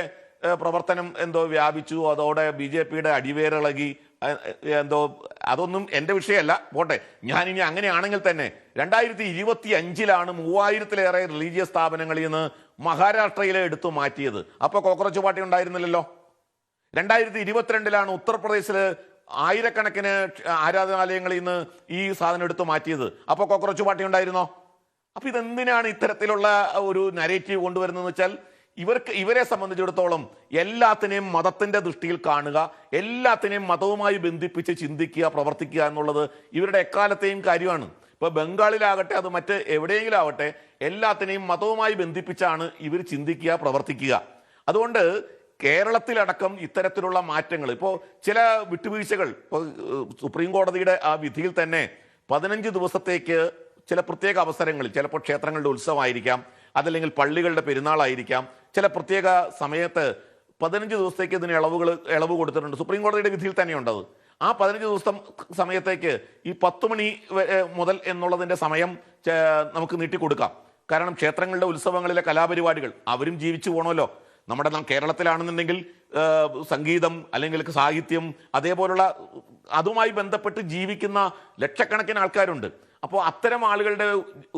പ്രവർത്തനം എന്തോ വ്യാപിച്ചു, അതോടെ BJPയുടെ അടിവേരിളകി, എന്തോ അതൊന്നും എൻ്റെ വിഷയമല്ല, പോട്ടെ. ഞാനിനി അങ്ങനെയാണെങ്കിൽ തന്നെ 2025 3000-ലേറെ റിലീജിയസ് സ്ഥാപനങ്ങളിൽ നിന്ന് മഹാരാഷ്ട്രയിലെ എടുത്തു മാറ്റിയത്. അപ്പോൾ കോക്രോച്ച് പാർട്ടി ഉണ്ടായിരുന്നില്ലല്ലോ. 2022 ഉത്തർപ്രദേശിൽ ആയിരക്കണക്കിന് ആരാധനാലയങ്ങളിൽ നിന്ന് ഈ സാധനം എടുത്തു മാറ്റിയത്. അപ്പോൾ കോക്രോച്ച് പാർട്ടി ഉണ്ടായിരുന്നോ? അപ്പൊ ഇതെന്തിനാണ് ഇത്തരത്തിലുള്ള ഒരു നരേറ്റീവ് കൊണ്ടുവരുന്നതെന്ന് വെച്ചാൽ ഇവരെ സംബന്ധിച്ചിടത്തോളം എല്ലാത്തിനെയും മതത്തിന്റെ ദൃഷ്ടിയിൽ കാണുക, എല്ലാത്തിനെയും മതവുമായി ബന്ധിപ്പിച്ച് ചിന്തിക്കുക, പ്രവർത്തിക്കുക എന്നുള്ളത് ഇവരുടെ എക്കാലത്തെയും കാര്യമാണ്. ഇപ്പൊ ബംഗാളിലാകട്ടെ അത് മറ്റ് എവിടെയെങ്കിലും ആവട്ടെ, എല്ലാത്തിനെയും മതവുമായി ബന്ധിപ്പിച്ചാണ് ഇവർ ചിന്തിക്കുക, പ്രവർത്തിക്കുക. അതുകൊണ്ട് കേരളത്തിലടക്കം ഇത്തരത്തിലുള്ള മാറ്റങ്ങൾ, ഇപ്പോൾ ചില വിട്ടുവീഴ്ചകൾ, ഇപ്പോൾ സുപ്രീം കോടതിയുടെ ആ വിധിയിൽ തന്നെ 15 ദിവസത്തേക്ക് ചില പ്രത്യേക അവസരങ്ങളിൽ, ചിലപ്പോൾ ക്ഷേത്രങ്ങളുടെ ഉത്സവമായിരിക്കാം, അതല്ലെങ്കിൽ പള്ളികളുടെ പെരുന്നാളായിരിക്കാം, ചില പ്രത്യേക സമയത്ത് 15 ദിവസത്തേക്ക് ഇതിന് ഇളവ് കൊടുത്തിട്ടുണ്ട്. സുപ്രീം കോടതിയുടെ വിധിയിൽ തന്നെയുണ്ടത്. ആ 15 ദിവസം സമയത്തേക്ക് ഈ 10 മണി മുതൽ എന്നുള്ളതിൻ്റെ സമയം നമുക്ക് നീട്ടിക്കൊടുക്കാം. കാരണം ക്ഷേത്രങ്ങളുടെ ഉത്സവങ്ങളിലെ കലാപരിപാടികൾ അവരും ജീവിച്ചു പോകണമല്ലോ. നമ്മുടെ കേരളത്തിലാണെന്നുണ്ടെങ്കിൽ സംഗീതം അല്ലെങ്കിൽ സാഹിത്യം അതേപോലുള്ള അതുമായി ബന്ധപ്പെട്ട് ജീവിക്കുന്ന ലക്ഷക്കണക്കിന് ആൾക്കാരുണ്ട്. അപ്പോൾ അത്തരം ആളുകളുടെ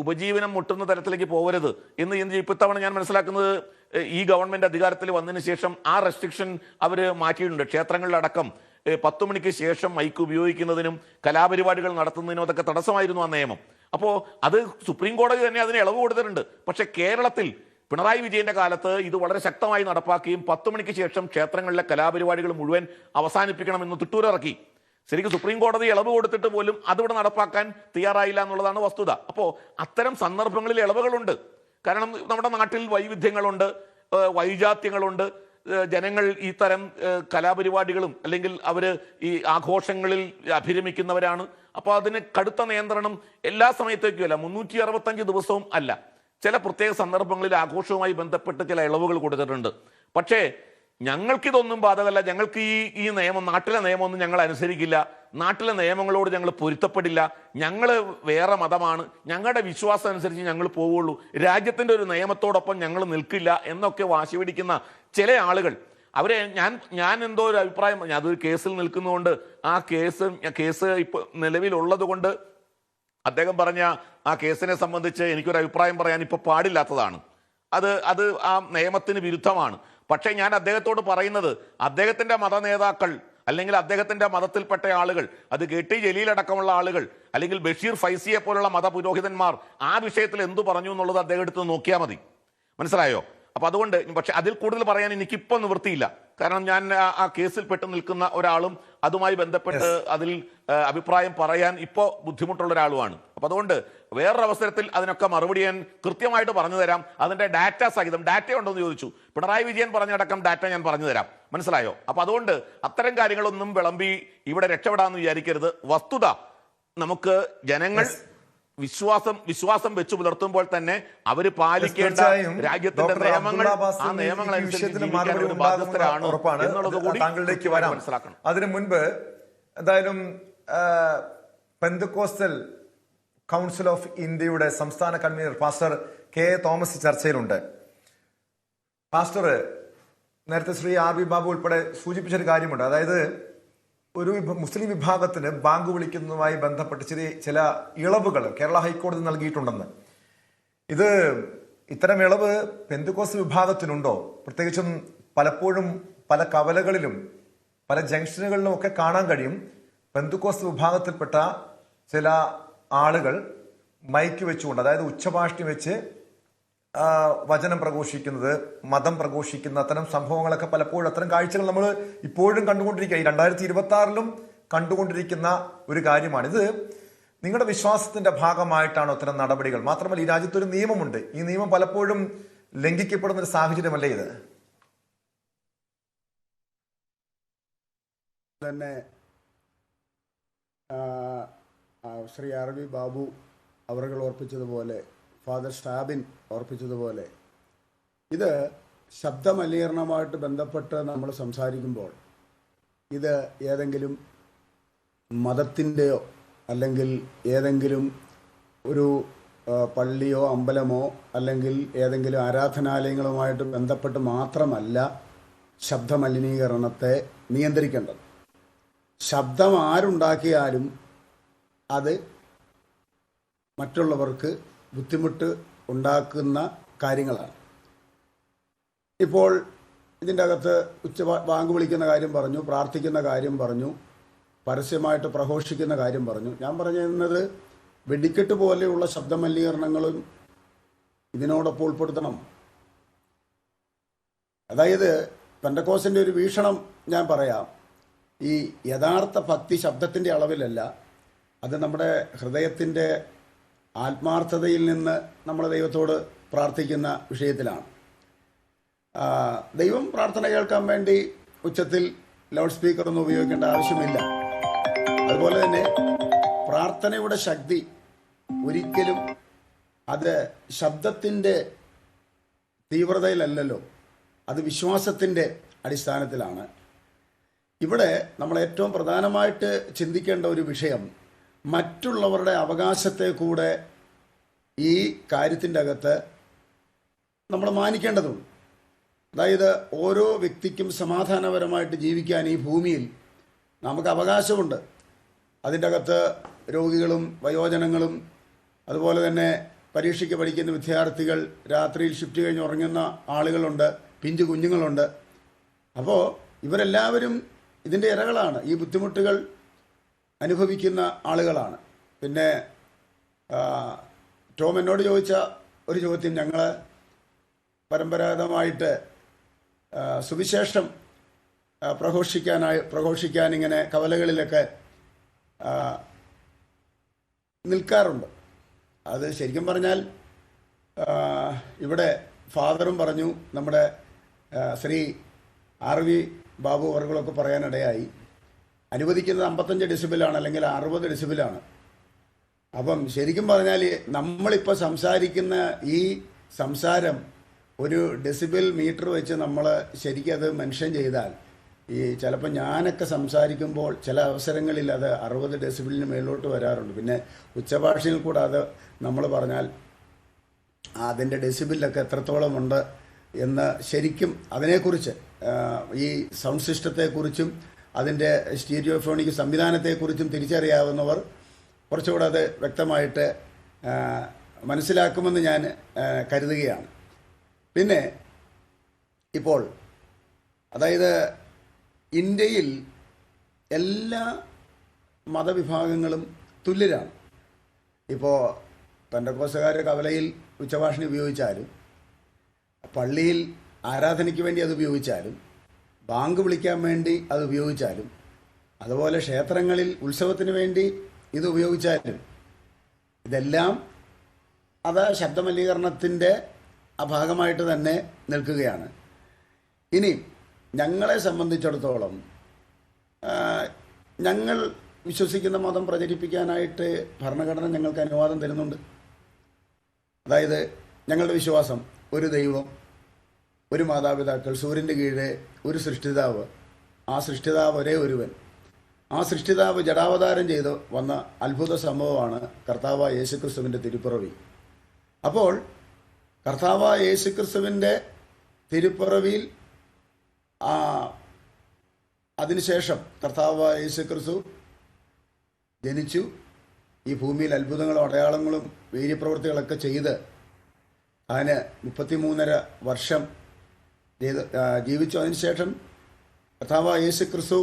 ഉപജീവനം മുട്ടുന്ന തരത്തിലേക്ക് പോകരുത് എന്ന് ഇത്തവണ ഞാൻ മനസ്സിലാക്കുന്നത് ഈ ഗവൺമെന്റ് അധികാരത്തിൽ വന്നതിന് ശേഷം ആ റെസ്ട്രിക്ഷൻ അവർ മാറ്റിയിട്ടുണ്ട്. ക്ഷേത്രങ്ങളിലടക്കം 10 മണിക്ക് ശേഷം മൈക്ക് ഉപയോഗിക്കുന്നതിനും കലാപരിപാടികൾ നടത്തുന്നതിനും അതൊക്കെ തടസ്സമായിരുന്നു ആ നിയമം. അപ്പോൾ അത് സുപ്രീം കോടതി തന്നെ അതിന് ഇളവ് കൊടുത്തിട്ടുണ്ട്. പക്ഷെ കേരളത്തിൽ പിണറായി വിജയന്റെ കാലത്ത് ഇത് വളരെ ശക്തമായി നടപ്പാക്കുകയും 10 മണിക്ക് ശേഷം ക്ഷേത്രങ്ങളിലെ കലാപരിപാടികൾ മുഴുവൻ അവസാനിപ്പിക്കണമെന്ന് തിട്ടൂരിറക്കി. ശരിക്കും സുപ്രീം കോടതി ഇളവ് കൊടുത്തിട്ട് പോലും അതിവിടെ നടപ്പാക്കാൻ തയ്യാറായില്ല എന്നുള്ളതാണ് വസ്തുത. അപ്പോൾ അത്തരം സന്ദർഭങ്ങളിൽ ഇളവുകളുണ്ട്. കാരണം നമ്മുടെ നാട്ടിൽ വൈവിധ്യങ്ങളുണ്ട്, വൈജാത്യങ്ങളുണ്ട്. ജനങ്ങൾ ഈ തരം കലാപരിപാടികളും അല്ലെങ്കിൽ അവർ ഈ ആഘോഷങ്ങളിൽ അഭിരമിക്കുന്നവരാണ്. അപ്പോൾ അതിന് കടുത്ത നിയന്ത്രണം എല്ലാ സമയത്തേക്കും അല്ല, 365 ദിവസവും അല്ല, ചില പ്രത്യേക സന്ദർഭങ്ങളിൽ ആഘോഷവുമായി ബന്ധപ്പെട്ട് ചില ഇളവുകൾ കൊടുത്തിട്ടുണ്ട്. പക്ഷേ ഞങ്ങൾക്കിതൊന്നും ബാധകമല്ല. ഞങ്ങൾക്ക് ഈ നിയമം, നാട്ടിലെ നിയമമൊന്നും ഞങ്ങൾ അനുസരിക്കില്ല, നാട്ടിലെ നിയമങ്ങളോട് ഞങ്ങൾ പൊരുത്തപ്പെടില്ല, ഞങ്ങൾ വേറെ മതമാണ്, ഞങ്ങളുടെ വിശ്വാസം അനുസരിച്ച് ഞങ്ങൾ പോവുള്ളൂ, രാജ്യത്തിൻ്റെ ഒരു നിയമത്തോടൊപ്പം ഞങ്ങൾ നിൽക്കില്ല എന്നൊക്കെ വാശി പിടിക്കുന്ന ചില ആളുകൾ, അവരെ ഞാൻ എന്തോ ഒരു അഭിപ്രായം, അതൊരു കേസിൽ നിൽക്കുന്നതുകൊണ്ട് ആ കേസ് ഇപ്പോൾ നിലവിലുള്ളത് കൊണ്ട് അദ്ദേഹം പറഞ്ഞ ആ കേസിനെ സംബന്ധിച്ച് എനിക്കൊരു അഭിപ്രായം പറയാൻ ഇപ്പോൾ പാടില്ലാത്തതാണ്. അത് ആ നിയമത്തിന് വിരുദ്ധമാണ്. പക്ഷേ ഞാൻ അദ്ദേഹത്തോട് പറയുന്നത്, അദ്ദേഹത്തിൻ്റെ മത നേതാക്കൾ അല്ലെങ്കിൽ അദ്ദേഹത്തിൻ്റെ മതത്തിൽപ്പെട്ട ആളുകൾ, അത് KT ജലീൽ അടക്കമുള്ള ആളുകൾ അല്ലെങ്കിൽ ബഷീർ ഫൈസിയെ പോലുള്ള മതപുരോഹിതന്മാർ ആ വിഷയത്തിൽ എന്തു പറഞ്ഞു എന്നുള്ളത് അദ്ദേഹം എടുത്ത് നോക്കിയാൽ മതി. മനസ്സിലായോ? അപ്പോൾ അതുകൊണ്ട് പക്ഷെ അതിൽ കൂടുതൽ പറയാൻ എനിക്കിപ്പോൾ നിവൃത്തിയില്ല. കാരണം ഞാൻ ആ കേസിൽ പെട്ടു നിൽക്കുന്ന ഒരാളും അതുമായി ബന്ധപ്പെട്ട് അതിൽ അഭിപ്രായം പറയാൻ ഇപ്പോൾ ബുദ്ധിമുട്ടുള്ള ഒരാളുമാണ്. അപ്പം അതുകൊണ്ട് വേറൊരു അവസരത്തിൽ അതിനൊക്കെ മറുപടി ഞാൻ കൃത്യമായിട്ട് പറഞ്ഞു തരാം. അതിൻ്റെ ഡാറ്റ സഹിതം. ഡാറ്റ ഉണ്ടോ എന്ന് ചോദിച്ചു. പിണറായി വിജയൻ പറഞ്ഞടക്കം ഡാറ്റ ഞാൻ പറഞ്ഞു തരാം. മനസ്സിലായോ? അപ്പം അതുകൊണ്ട് അത്തരം കാര്യങ്ങളൊന്നും വിളമ്പി ഇവിടെ രക്ഷപ്പെടാമെന്ന് വിചാരിക്കരുത്. വസ്തുത നമുക്ക് ജനങ്ങൾ വിശ്വാസം വെച്ചു പുലർത്തുമ്പോൾ തന്നെ അവർ പാലിക്കേണ്ട രാജ്യത്തിന്റെ നിയമങ്ങൾ, ആ നിയമങ്ങൾ അനുസരിച്ച് ബാധ്യസ്ഥരാണ് എന്നുള്ളത് കൂടി താങ്കളിലേക്ക് വരാം. മനസ്സിലാക്കണം. അതിനു മുൻപ് എന്തായാലും പെന്തക്കോസ്റ്റൽ കൗൺസിൽ ഓഫ് ഇന്ത്യയുടെ സംസ്ഥാന കൺവീനർ പാസ്റ്റർ കെ തോമസ് ചർച്ചയിലുണ്ട്. പാസ്റ്റർ, നേരത്തെ ശ്രീ RV ബാബു ഉൾപ്പെടെ സൂചിപ്പിച്ചൊരു കാര്യമുണ്ട്. അതായത് ഒരു മുസ്ലിം വിഭാഗത്തിന് ബാങ്ക് വിളിക്കുന്നതുമായി ബന്ധപ്പെട്ട് ചില ഇളവുകൾ കേരള ഹൈക്കോടതി നൽകിയിട്ടുണ്ടെന്ന്. ഇത്തരം ഇളവ് പെന്തക്കോസ്ത് വിഭാഗത്തിനുണ്ടോ? പ്രത്യേകിച്ചും പലപ്പോഴും പല കവലകളിലും പല ജംഗ്ഷനുകളിലും ഒക്കെ കാണാൻ കഴിയും പെന്തക്കോസ്ത് വിഭാഗത്തിൽപ്പെട്ട ചില ആളുകൾ മൈക്ക് വെച്ചുകൊണ്ട്, അതായത് ഉച്ചഭാഷണി വെച്ച് വചനം പ്രഘോഷിക്കുന്നത്, മതം പ്രഘോഷിക്കുന്ന അത്തരം സംഭവങ്ങളൊക്കെ പലപ്പോഴും അത്തരം കാഴ്ചകൾ നമ്മൾ ഇപ്പോഴും കണ്ടുകൊണ്ടിരിക്കുക. ഈ 2026 കണ്ടുകൊണ്ടിരിക്കുന്ന ഒരു കാര്യമാണിത്. നിങ്ങളുടെ വിശ്വാസത്തിന്റെ ഭാഗമായിട്ടാണ് അത്തരം നടപടികൾ? മാത്രമല്ല, ഈ രാജ്യത്തൊരു നിയമമുണ്ട്. ഈ നിയമം പലപ്പോഴും ലംഘിക്കപ്പെടുന്ന ഒരു സാഹചര്യമല്ലേ ഇത്? തന്നെ ശ്രീ RV ബാബു അവർ ഓർപ്പിച്ചതുപോലെ, ഫാദർ സ്റ്റാബിൻ ഓർപ്പിച്ചതുപോലെ, ഇത് ശബ്ദമലിനീകരണമായിട്ട് ബന്ധപ്പെട്ട് നമ്മൾ സംസാരിക്കുമ്പോൾ ഇത് ഏതെങ്കിലും മതത്തിൻ്റെയോ അല്ലെങ്കിൽ ഏതെങ്കിലും ഒരു പള്ളിയോ അമ്പലമോ അല്ലെങ്കിൽ ഏതെങ്കിലും ആരാധനാലയങ്ങളുമായിട്ട് ബന്ധപ്പെട്ട് മാത്രമല്ല ശബ്ദമലിനീകരണത്തെ നിയന്ത്രിക്കേണ്ടത്. ശബ്ദം ആരുണ്ടാക്കിയാലും അത് മറ്റുള്ളവർക്ക് ബുദ്ധിമുട്ട് ഉണ്ടാക്കുന്ന കാര്യങ്ങളാണ്. ഇപ്പോൾ ഇതിൻ്റെ അകത്ത് ബാങ്ക് വിളിക്കുന്ന കാര്യം പറഞ്ഞു, പ്രാർത്ഥിക്കുന്ന കാര്യം പറഞ്ഞു, പരസ്യമായിട്ട് പ്രഘോഷിക്കുന്ന കാര്യം പറഞ്ഞു. ഞാൻ പറഞ്ഞിരുന്നത് വെടിക്കെട്ട് പോലെയുള്ള ശബ്ദമലിനീകരണങ്ങളും ഇതിനോടൊപ്പം ഉൾപ്പെടുത്തണം. അതായത് പെന്തക്കോസ്തിൻ്റെ ഒരു വീക്ഷണം ഞാൻ പറയാം. ഈ യഥാർത്ഥ ഭക്തി ശബ്ദത്തിൻ്റെ അളവിലല്ല, അത് നമ്മുടെ ഹൃദയത്തിൻ്റെ ആത്മാർത്ഥതയിൽ നിന്ന് നമ്മൾ ദൈവത്തോട് പ്രാർത്ഥിക്കുന്ന വിഷയത്തിലാണ്. ദൈവം പ്രാർത്ഥന കേൾക്കാൻ വേണ്ടി ഉച്ചത്തിൽ ലൗഡ് സ്പീക്കറൊന്നും ഉപയോഗിക്കേണ്ട ആവശ്യമില്ല. അതുപോലെ തന്നെ പ്രാർത്ഥനയുടെ ശക്തി ഒരിക്കലും അത് ശബ്ദത്തിൻ്റെ തീവ്രതയിലല്ലല്ലോ, അത് വിശ്വാസത്തിൻ്റെ അടിസ്ഥാനത്തിലാണ്. ഇവിടെ നമ്മൾ ഏറ്റവും പ്രധാനമായിട്ട് ചിന്തിക്കേണ്ട ഒരു വിഷയം, മറ്റുള്ളവരുടെ അവകാശത്തെ കൂടെ ഈ കാര്യത്തിൻ്റെ അകത്ത് നമ്മൾ മാനിക്കേണ്ടതുണ്ട്. അതായത് ഓരോ വ്യക്തിക്കും സമാധാനപരമായിട്ട് ജീവിക്കാൻ ഈ ഭൂമിയിൽ നമുക്ക് അവകാശമുണ്ട്. അതിൻ്റെ അകത്ത് രോഗികളും വയോജനങ്ങളും അതുപോലെ തന്നെ പരീക്ഷയ്ക്ക് പഠിക്കുന്ന വിദ്യാർത്ഥികൾ, രാത്രിയിൽ ഷിഫ്റ്റ് കഴിഞ്ഞ് ഉറങ്ങുന്ന ആളുകളുണ്ട്, പിഞ്ചു കുഞ്ഞുങ്ങളുണ്ട്. അപ്പോൾ ഇവരെല്ലാവരും ഇതിൻ്റെ ഇരകളാണ്, ഈ ബുദ്ധിമുട്ടുകൾ അനുഭവിക്കുന്ന ആളുകളാണ്. പിന്നെ ടോം എന്നോട് ചോദിച്ച ഒരു ചോദ്യം, ഞങ്ങൾ പരമ്പരാഗതമായിട്ട് സുവിശേഷം പ്രഘോഷിക്കാൻ ഇങ്ങനെ കവലകളിലൊക്കെ നിൽക്കാറുണ്ട്. അത് ശരിക്കും പറഞ്ഞാൽ ഇവിടെ ഫാദറും പറഞ്ഞു, നമ്മുടെ ശ്രീ RV ബാബു അവർകളൊക്കെ പറയാനിടയായി, അനുവദിക്കുന്നത് 55 ഡെസിബിലാണ് അല്ലെങ്കിൽ 60 ഡെസിബിലാണ്. അപ്പം ശരിക്കും പറഞ്ഞാൽ നമ്മളിപ്പോൾ സംസാരിക്കുന്ന ഈ സംസാരം ഒരു ഡെസിബിൾ മീറ്റർ വെച്ച് നമ്മൾ ശരിക്കും അത് മെൻഷൻ ചെയ്താൽ, ഈ ചിലപ്പോൾ ഞാനൊക്കെ സംസാരിക്കുമ്പോൾ ചില അവസരങ്ങളിൽ അത് 60 ഡെസിബിളിന് മേലോട്ട് വരാറുണ്ട്. പിന്നെ ഉച്ചഭാഷയിൽ കൂടെ അത് നമ്മൾ പറഞ്ഞാൽ അതിൻ്റെ ഡെസിബിലൊക്കെ എത്രത്തോളം ഉണ്ട് എന്ന് ശരിക്കും അതിനെക്കുറിച്ച്, ഈ സൗണ്ട് സിസ്റ്റത്തെക്കുറിച്ചും അതിൻ്റെ സ്റ്റീരിയോഫോണിക് സംവിധാനത്തെക്കുറിച്ചും തിരിച്ചറിയാവുന്നവർ കുറച്ചുകൂടെ അത് വ്യക്തമായിട്ട് മനസ്സിലാക്കുമെന്ന് ഞാൻ കരുതുകയാണ്. പിന്നെ ഇപ്പോൾ അതായത് ഇന്ത്യയിൽ എല്ലാ മതവിഭാഗങ്ങളും തുല്യരാണ്. ഇപ്പോൾ പെന്തക്കോസ്തുകാർ കവലയിൽ ഉച്ചഭാഷണി ഉപയോഗിച്ചാലും, പള്ളിയിൽ ആരാധനയ്ക്ക് വേണ്ടി അത് ഉപയോഗിച്ചാലും, ബാങ്ക് വിളിക്കാൻ വേണ്ടി അത് ഉപയോഗിച്ചാലും അതുപോലെ ക്ഷേത്രങ്ങളിൽ ഉത്സവത്തിന് വേണ്ടി ഇത് ഉപയോഗിച്ചാലും ഇതെല്ലാം അത് ശബ്ദമലിനീകരണത്തിൻ്റെ ഭാഗമായിട്ട് തന്നെ നിൽക്കുകയാണ്. ഇനി ഞങ്ങളെ സംബന്ധിച്ചിടത്തോളം ഞങ്ങൾ വിശ്വസിക്കുന്ന മതം പ്രചരിപ്പിക്കാനായിട്ട് ഭരണഘടന ഞങ്ങൾക്ക് അനുവാദം തരുന്നുണ്ട്. അതായത് ഞങ്ങളുടെ വിശ്വാസം ഒരു ദൈവം, ഒരു മാതാപിതാക്കൾ, സൂര്യൻ്റെ കീഴെ ഒരു സൃഷ്ടിതാവ്, ആ സൃഷ്ടിതാവ് ഒരേ ഒരുവൻ, ആ സൃഷ്ടിതാവ് ജഡാവതാരം ചെയ്ത് വന്ന അത്ഭുത സംഭവമാണ് കർത്താവായ യേശുക്രിസ്തുവിൻ്റെ തിരുപ്പിറവി. അപ്പോൾ കർത്താവായ യേശുക്രിസ്തുവിൻ്റെ തിരുപ്പിറവിയിൽ അതിനുശേഷം കർത്താവായ യേശുക്രിസ്തു ജനിച്ചു, ഈ ഭൂമിയിൽ അത്ഭുതങ്ങളും അടയാളങ്ങളും വീര്യപ്രവൃത്തികളൊക്കെ ചെയ്ത് അതിന് 33.5 വർഷം ജീവിച്ചു. അതിനുശേഷം കർത്താവായ യേശുക്രിസ്തു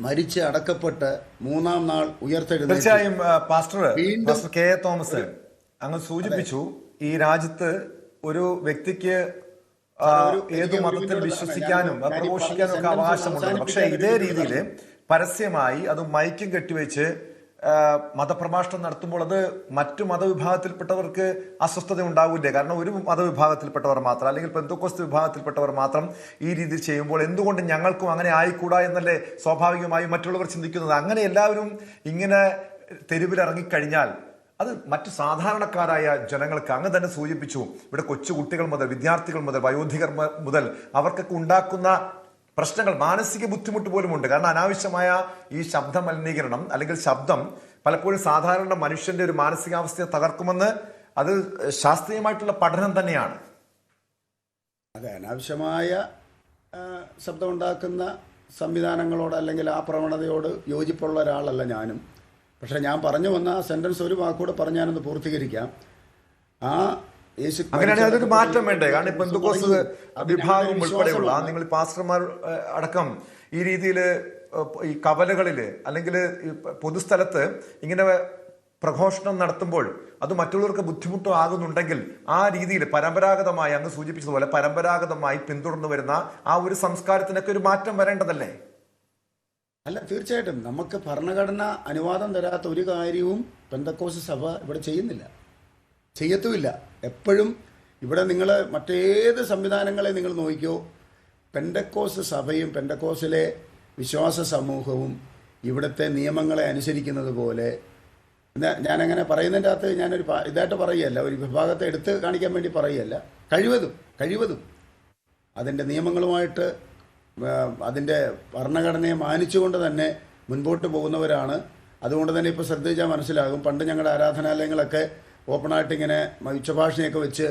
മരിച്ച് അടക്കപ്പെട്ട് 3-ാം നാൾ ഉയർത്തെഴുന്നേറ്റു. തീർച്ചയായും പാസ്റ്റർ കെ എ തോമസ് അങ്ങ് സൂചിപ്പിച്ചു, ഈ രാജ്യത്ത് ഒരു വ്യക്തിക്ക് ഏതു മതത്തിൽ വിശ്വസിക്കാനും പ്രഘോഷിക്കാനും ഒക്കെ അവകാശമുണ്ട്. പക്ഷെ ഇതേ രീതിയിൽ പരസ്യമായി അത് മൈക്കും കെട്ടിവെച്ച് മതപ്രഭാഷണം നടത്തുമ്പോൾ അത് മറ്റു മതവിഭാഗത്തിൽപ്പെട്ടവർക്ക് അസ്വസ്ഥത ഉണ്ടാവില്ലേ? കാരണം ഒരു മതവിഭാഗത്തിൽപ്പെട്ടവർ മാത്രം, അല്ലെങ്കിൽ പെന്തക്കോസ്ത് വിഭാഗത്തിൽപ്പെട്ടവർ മാത്രം ഈ രീതിയിൽ ചെയ്യുമ്പോൾ എന്തുകൊണ്ട് ഞങ്ങൾക്കും അങ്ങനെ ആയിക്കൂടാ എന്നല്ലേ സ്വാഭാവികമായും മറ്റുള്ളവർ ചിന്തിക്കുന്നത്. അങ്ങനെ എല്ലാവരും ഇങ്ങനെ തെരുവിലിറങ്ങിക്കഴിഞ്ഞാൽ അത് മറ്റു സാധാരണക്കാരായ ജനങ്ങൾക്ക്, അങ്ങ് തന്നെ സൂചിപ്പിച്ചു, ഇവിടെ കൊച്ചുകുട്ടികൾ മുതൽ വിദ്യാർത്ഥികൾ മുതൽ വയോധികർ മുതൽ അവർക്കൊക്കെ ഉണ്ടാക്കുന്ന പ്രശ്നങ്ങൾ, മാനസിക ബുദ്ധിമുട്ട് പോലും ഉണ്ട്. കാരണം അനാവശ്യമായ ഈ ശബ്ദ മലിനീകരണം അല്ലെങ്കിൽ ശബ്ദം പലപ്പോഴും സാധാരണ മനുഷ്യന്റെ ഒരു മാനസികാവസ്ഥയെ തകർക്കുമെന്ന് അത് ശാസ്ത്രീയമായിട്ടുള്ള പഠനം തന്നെയാണ്. അതെ, അനാവശ്യമായ ശബ്ദമുണ്ടാക്കുന്ന സംവിധാനങ്ങളോട് അല്ലെങ്കിൽ ആ പ്രവണതയോട് യോജിപ്പുള്ള ഒരാളല്ല ഞാനും. പക്ഷെ ഞാൻ പറഞ്ഞു വന്ന ആ സെന്റൻസ് ഒരു വാക്കുകൂടെ പറഞ്ഞ് ഞാനൊന്ന് പൂർത്തീകരിക്കാം. ആ അങ്ങനെയാണെങ്കിൽ അതൊരു മാറ്റം വേണ്ടേ? കാരണം ഇപ്പൊ പെന്തക്കോസ്ത് വിഭാഗം ഉൾപ്പെടെയുള്ള നിങ്ങൾ പാസ്റ്റർമാർ അടക്കം ഈ രീതിയിൽ ഈ കവലകളിൽ അല്ലെങ്കിൽ പൊതുസ്ഥലത്ത് ഇങ്ങനെ പ്രഘോഷണം നടത്തുമ്പോൾ അത് മറ്റുള്ളവർക്ക് ബുദ്ധിമുട്ടോ ആകുന്നുണ്ടെങ്കിൽ ആ രീതിയിൽ പരമ്പരാഗതമായി അങ്ങ് സൂചിപ്പിച്ചതുപോലെ പരമ്പരാഗതമായി പിന്തുടർന്നു വരുന്ന ആ ഒരു സംസ്കാരത്തിനൊക്കെ ഒരു മാറ്റം വരേണ്ടതല്ലേ? അല്ല, തീർച്ചയായിട്ടും നമുക്ക് ഭരണഘടന അനുവാദം തരാത്ത ഒരു കാര്യവും പെന്തക്കോസ്ത് സഭ ഇവിടെ ചെയ്യുന്നില്ല, ചെയ്യത്തുമില്ല. എപ്പോഴും ഇവിടെ നിങ്ങൾ മറ്റേത് സംവിധാനങ്ങളെ നിങ്ങൾ നോക്കിയോ, പെന്തക്കോസ്ത് സഭയും പെന്തക്കോസ്തിലെ വിശ്വാസ സമൂഹവും ഇവിടുത്തെ നിയമങ്ങളെ അനുസരിക്കുന്നത് പോലെ, ഞാനങ്ങനെ പറയുന്നതിൻ്റെ അകത്ത് ഞാനൊരു ഇതായിട്ട് പറയുകയല്ല, ഒരു വിഭാഗത്തെ എടുത്ത് കാണിക്കാൻ വേണ്ടി പറയുകയല്ല, കഴിവതും അതിൻ്റെ നിയമങ്ങളുമായിട്ട് അതിൻ്റെ ഭരണഘടനയെ മാനിച്ചുകൊണ്ട് തന്നെ മുൻപോട്ട് പോകുന്നവരാണ്. അതുകൊണ്ട് തന്നെ ഇപ്പോൾ ശ്രദ്ധിച്ചാൽ മനസ്സിലാകും, പണ്ട് ഞങ്ങളുടെ ആരാധനാലയങ്ങളൊക്കെ ഓപ്പണായിട്ട് ഇങ്ങനെ ഉച്ചഭാഷണിയൊക്കെ വെച്ച്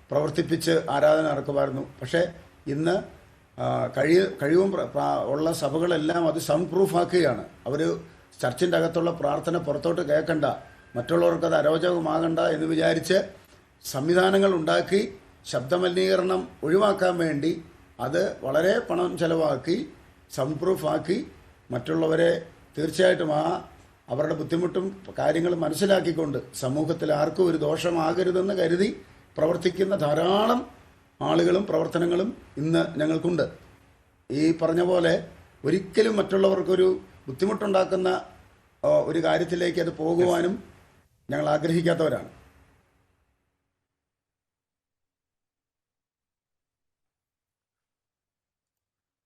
പ്രവർത്തിപ്പിച്ച് ആരാധന നടക്കുമായിരുന്നു. പക്ഷേ ഇന്ന് കഴിവും ഉള്ള സഭകളെല്ലാം അത് സൗണ്ട് പ്രൂഫാക്കുകയാണ്. അവർ ചർച്ചിൻ്റെ അകത്തുള്ള പ്രാർത്ഥന പുറത്തോട്ട് കേൾക്കണ്ട, മറ്റുള്ളവർക്കത് അരോചകമാകണ്ട എന്ന് വിചാരിച്ച് സംവിധാനങ്ങൾ ഉണ്ടാക്കി ശബ്ദമലിനീകരണം ഒഴിവാക്കാൻ വേണ്ടി അത് വളരെ പണം ചെലവാക്കി സൗണ്ട് പ്രൂഫാക്കി മറ്റുള്ളവരെ തീർച്ചയായിട്ടും അവരുടെ ബുദ്ധിമുട്ടും കാര്യങ്ങളും മനസ്സിലാക്കിക്കൊണ്ട് സമൂഹത്തിൽ ആർക്കും ഒരു ദോഷമാകരുതെന്ന് കരുതി പ്രവർത്തിക്കുന്ന ധാരാളം ആളുകളും പ്രവർത്തനങ്ങളും ഇന്ന് ഞങ്ങൾക്കുണ്ട്. ഈ പറഞ്ഞ പോലെ ഒരിക്കലും മറ്റുള്ളവർക്കൊരു ബുദ്ധിമുട്ടുണ്ടാക്കുന്ന ഒരു കാര്യത്തിലേക്ക് അത് പോകുവാനും ഞങ്ങൾ ആഗ്രഹിക്കാത്തവരാണ്.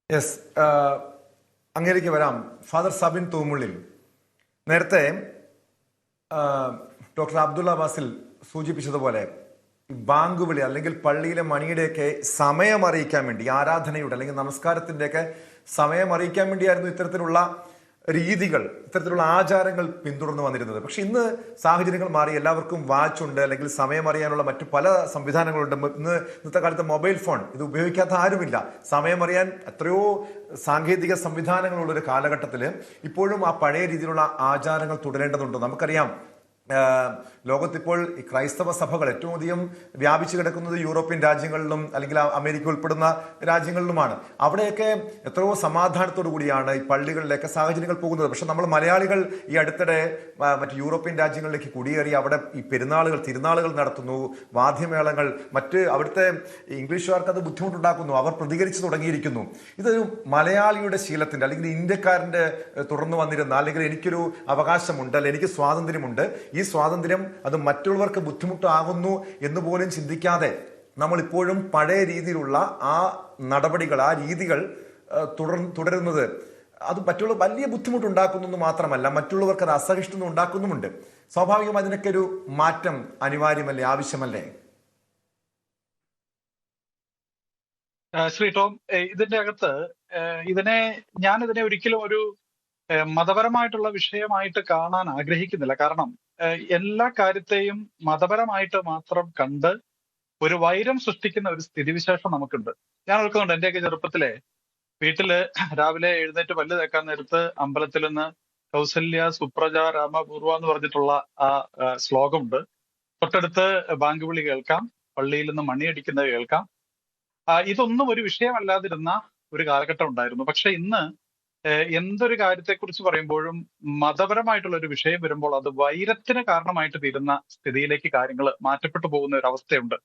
യെസ്, അങ്ങേക്ക് വരാം. ഫാദർ സബിൻ തൂമുള്ളിൽ, നേരത്തെ ഡോക്ടർ അബ്ദുള്ള ബാസിൽ സൂചിപ്പിച്ചതുപോലെ ബാങ്ക് വിളി അല്ലെങ്കിൽ പള്ളിയിലെ മണിയുടെയൊക്കെ സമയം അറിയിക്കാൻ വേണ്ടി, ആരാധനയുടെ അല്ലെങ്കിൽ നമസ്കാരത്തിൻ്റെയൊക്കെ സമയം അറിയിക്കാൻ വേണ്ടിയായിരുന്നു ഇത്തരത്തിലുള്ള രീതികൾ, ഇത്തരത്തിലുള്ള ആചാരങ്ങൾ പിന്തുടർന്ന് വന്നിരുന്നത്. പക്ഷെ ഇന്ന് സാഹചര്യങ്ങൾ മാറി, എല്ലാവർക്കും വാച്ച് ഉണ്ട്, അല്ലെങ്കിൽ സമയം അറിയാനുള്ള മറ്റു പല സംവിധാനങ്ങളുണ്ട്. ഇന്നത്തെ കാലത്ത് മൊബൈൽ ഫോൺ ഇത് ഉപയോഗിക്കാത്ത ആരുമില്ല. സമയം അറിയാൻ എത്രയോ സാങ്കേതിക സംവിധാനങ്ങളുള്ളൊരു കാലഘട്ടത്തിൽ ഇപ്പോഴും ആ പഴയ രീതിയിലുള്ള ആചാരങ്ങൾ തുടരേണ്ടതുണ്ട്. നമുക്കറിയാം, ലോകത്തിപ്പോൾ ഈ ക്രൈസ്തവ സഭകൾ ഏറ്റവും അധികം വ്യാപിച്ചു കിടക്കുന്നത് യൂറോപ്യൻ രാജ്യങ്ങളിലും അല്ലെങ്കിൽ അമേരിക്ക ഉൾപ്പെടുന്ന രാജ്യങ്ങളിലുമാണ്. അവിടെയൊക്കെ എത്രയോ സമാധാനത്തോടു കൂടിയാണ് ഈ പള്ളികളിലേക്ക് സാഹചര്യങ്ങൾ പോകുന്നത്. പക്ഷെ നമ്മൾ മലയാളികൾ ഈ അടുത്തിടെ മറ്റ് യൂറോപ്യൻ രാജ്യങ്ങളിലേക്ക് കുടിയേറി അവിടെ ഈ തിരുനാളുകൾ നടത്തുന്നു, വാദ്യമേളങ്ങൾ, മറ്റ് അവിടുത്തെ ഇംഗ്ലീഷുകാർക്ക് അത് ബുദ്ധിമുട്ടുണ്ടാക്കുന്നു, അവർ പ്രതികരിച്ചു തുടങ്ങിയിരിക്കുന്നു. ഇതൊരു മലയാളിയുടെ ശീലത്തിന്റെ അല്ലെങ്കിൽ ഇന്ത്യക്കാരന്റെ തുടർന്ന് വന്നിരുന്ന അല്ലെങ്കിൽ എനിക്കൊരു അവകാശമുണ്ട് അല്ലെങ്കിൽ എനിക്ക് സ്വാതന്ത്ര്യമുണ്ട്, ഈ സ്വാതന്ത്ര്യം അത് മറ്റുള്ളവർക്ക് ബുദ്ധിമുട്ടാകുന്നു എന്ന് പോലും ചിന്തിക്കാതെ നമ്മൾ ഇപ്പോഴും പഴയ രീതിയിലുള്ള ആ നടപടികൾ, ആ രീതികൾ തുടരുന്നത് അത് മറ്റുള്ള വലിയ ബുദ്ധിമുട്ടുണ്ടാക്കുന്നു മാത്രമല്ല, മറ്റുള്ളവർക്ക് അത് അസഹിഷ്ണുത ഉണ്ടാക്കുന്നുമുണ്ട്. സ്വാഭാവികം അതിനൊക്കെ ഒരു മാറ്റം അനിവാര്യമല്ലേ, ആവശ്യമല്ലേ? ശ്രീ ടോം, ഇതിന്റെ അകത്ത് ഞാനിതിനെ ഒരിക്കലും ഒരു മതപരമായിട്ടുള്ള വിഷയമായിട്ട് കാണാൻ ആഗ്രഹിക്കുന്നില്ല. കാരണം എല്ലാ കാര്യത്തെയും മതപരമായിട്ട് മാത്രം കണ്ട് ഒരു വൈരം സൃഷ്ടിക്കുന്ന ഒരു സ്ഥിതിവിശേഷം നമുക്കുണ്ട്. ഞാൻ ഓർക്കുന്നുണ്ട് എന്റെയൊക്കെ ചെറുപ്പത്തിലെ വീട്ടില് രാവിലെ എഴുന്നേറ്റ് പല്ല് തേക്കാൻ നേരത്ത് അമ്പലത്തിൽ നിന്ന് കൗസല്യ സുപ്രജ രാമപൂർവ എന്ന് പറഞ്ഞിട്ടുള്ള ആ ശ്ലോകമുണ്ട്. തൊട്ടടുത്ത് ബാങ്ക് വിളി കേൾക്കാം, പള്ളിയിൽ നിന്ന് മണിയടിക്കുന്നത് കേൾക്കാം. ഇതൊന്നും ഒരു വിഷയമല്ലാതിരുന്ന ഒരു കാലഘട്ടം ഉണ്ടായിരുന്നു. പക്ഷെ ഇന്ന് എന്തൊരു കാര്യത്തെക്കുറിച്ച് പറയുമ്പോഴും മതപരമായിട്ടുള്ള ഒരു വിഷയം വരുമ്പോൾ അത് വൈരത്തിന് കാരണമായിട്ട് തീരുന്ന സ്ഥിതിയിലേക്ക് കാര്യങ്ങൾ മാറ്റപ്പെട്ടു പോകുന്ന ഒരു അവസ്ഥയുണ്ട്.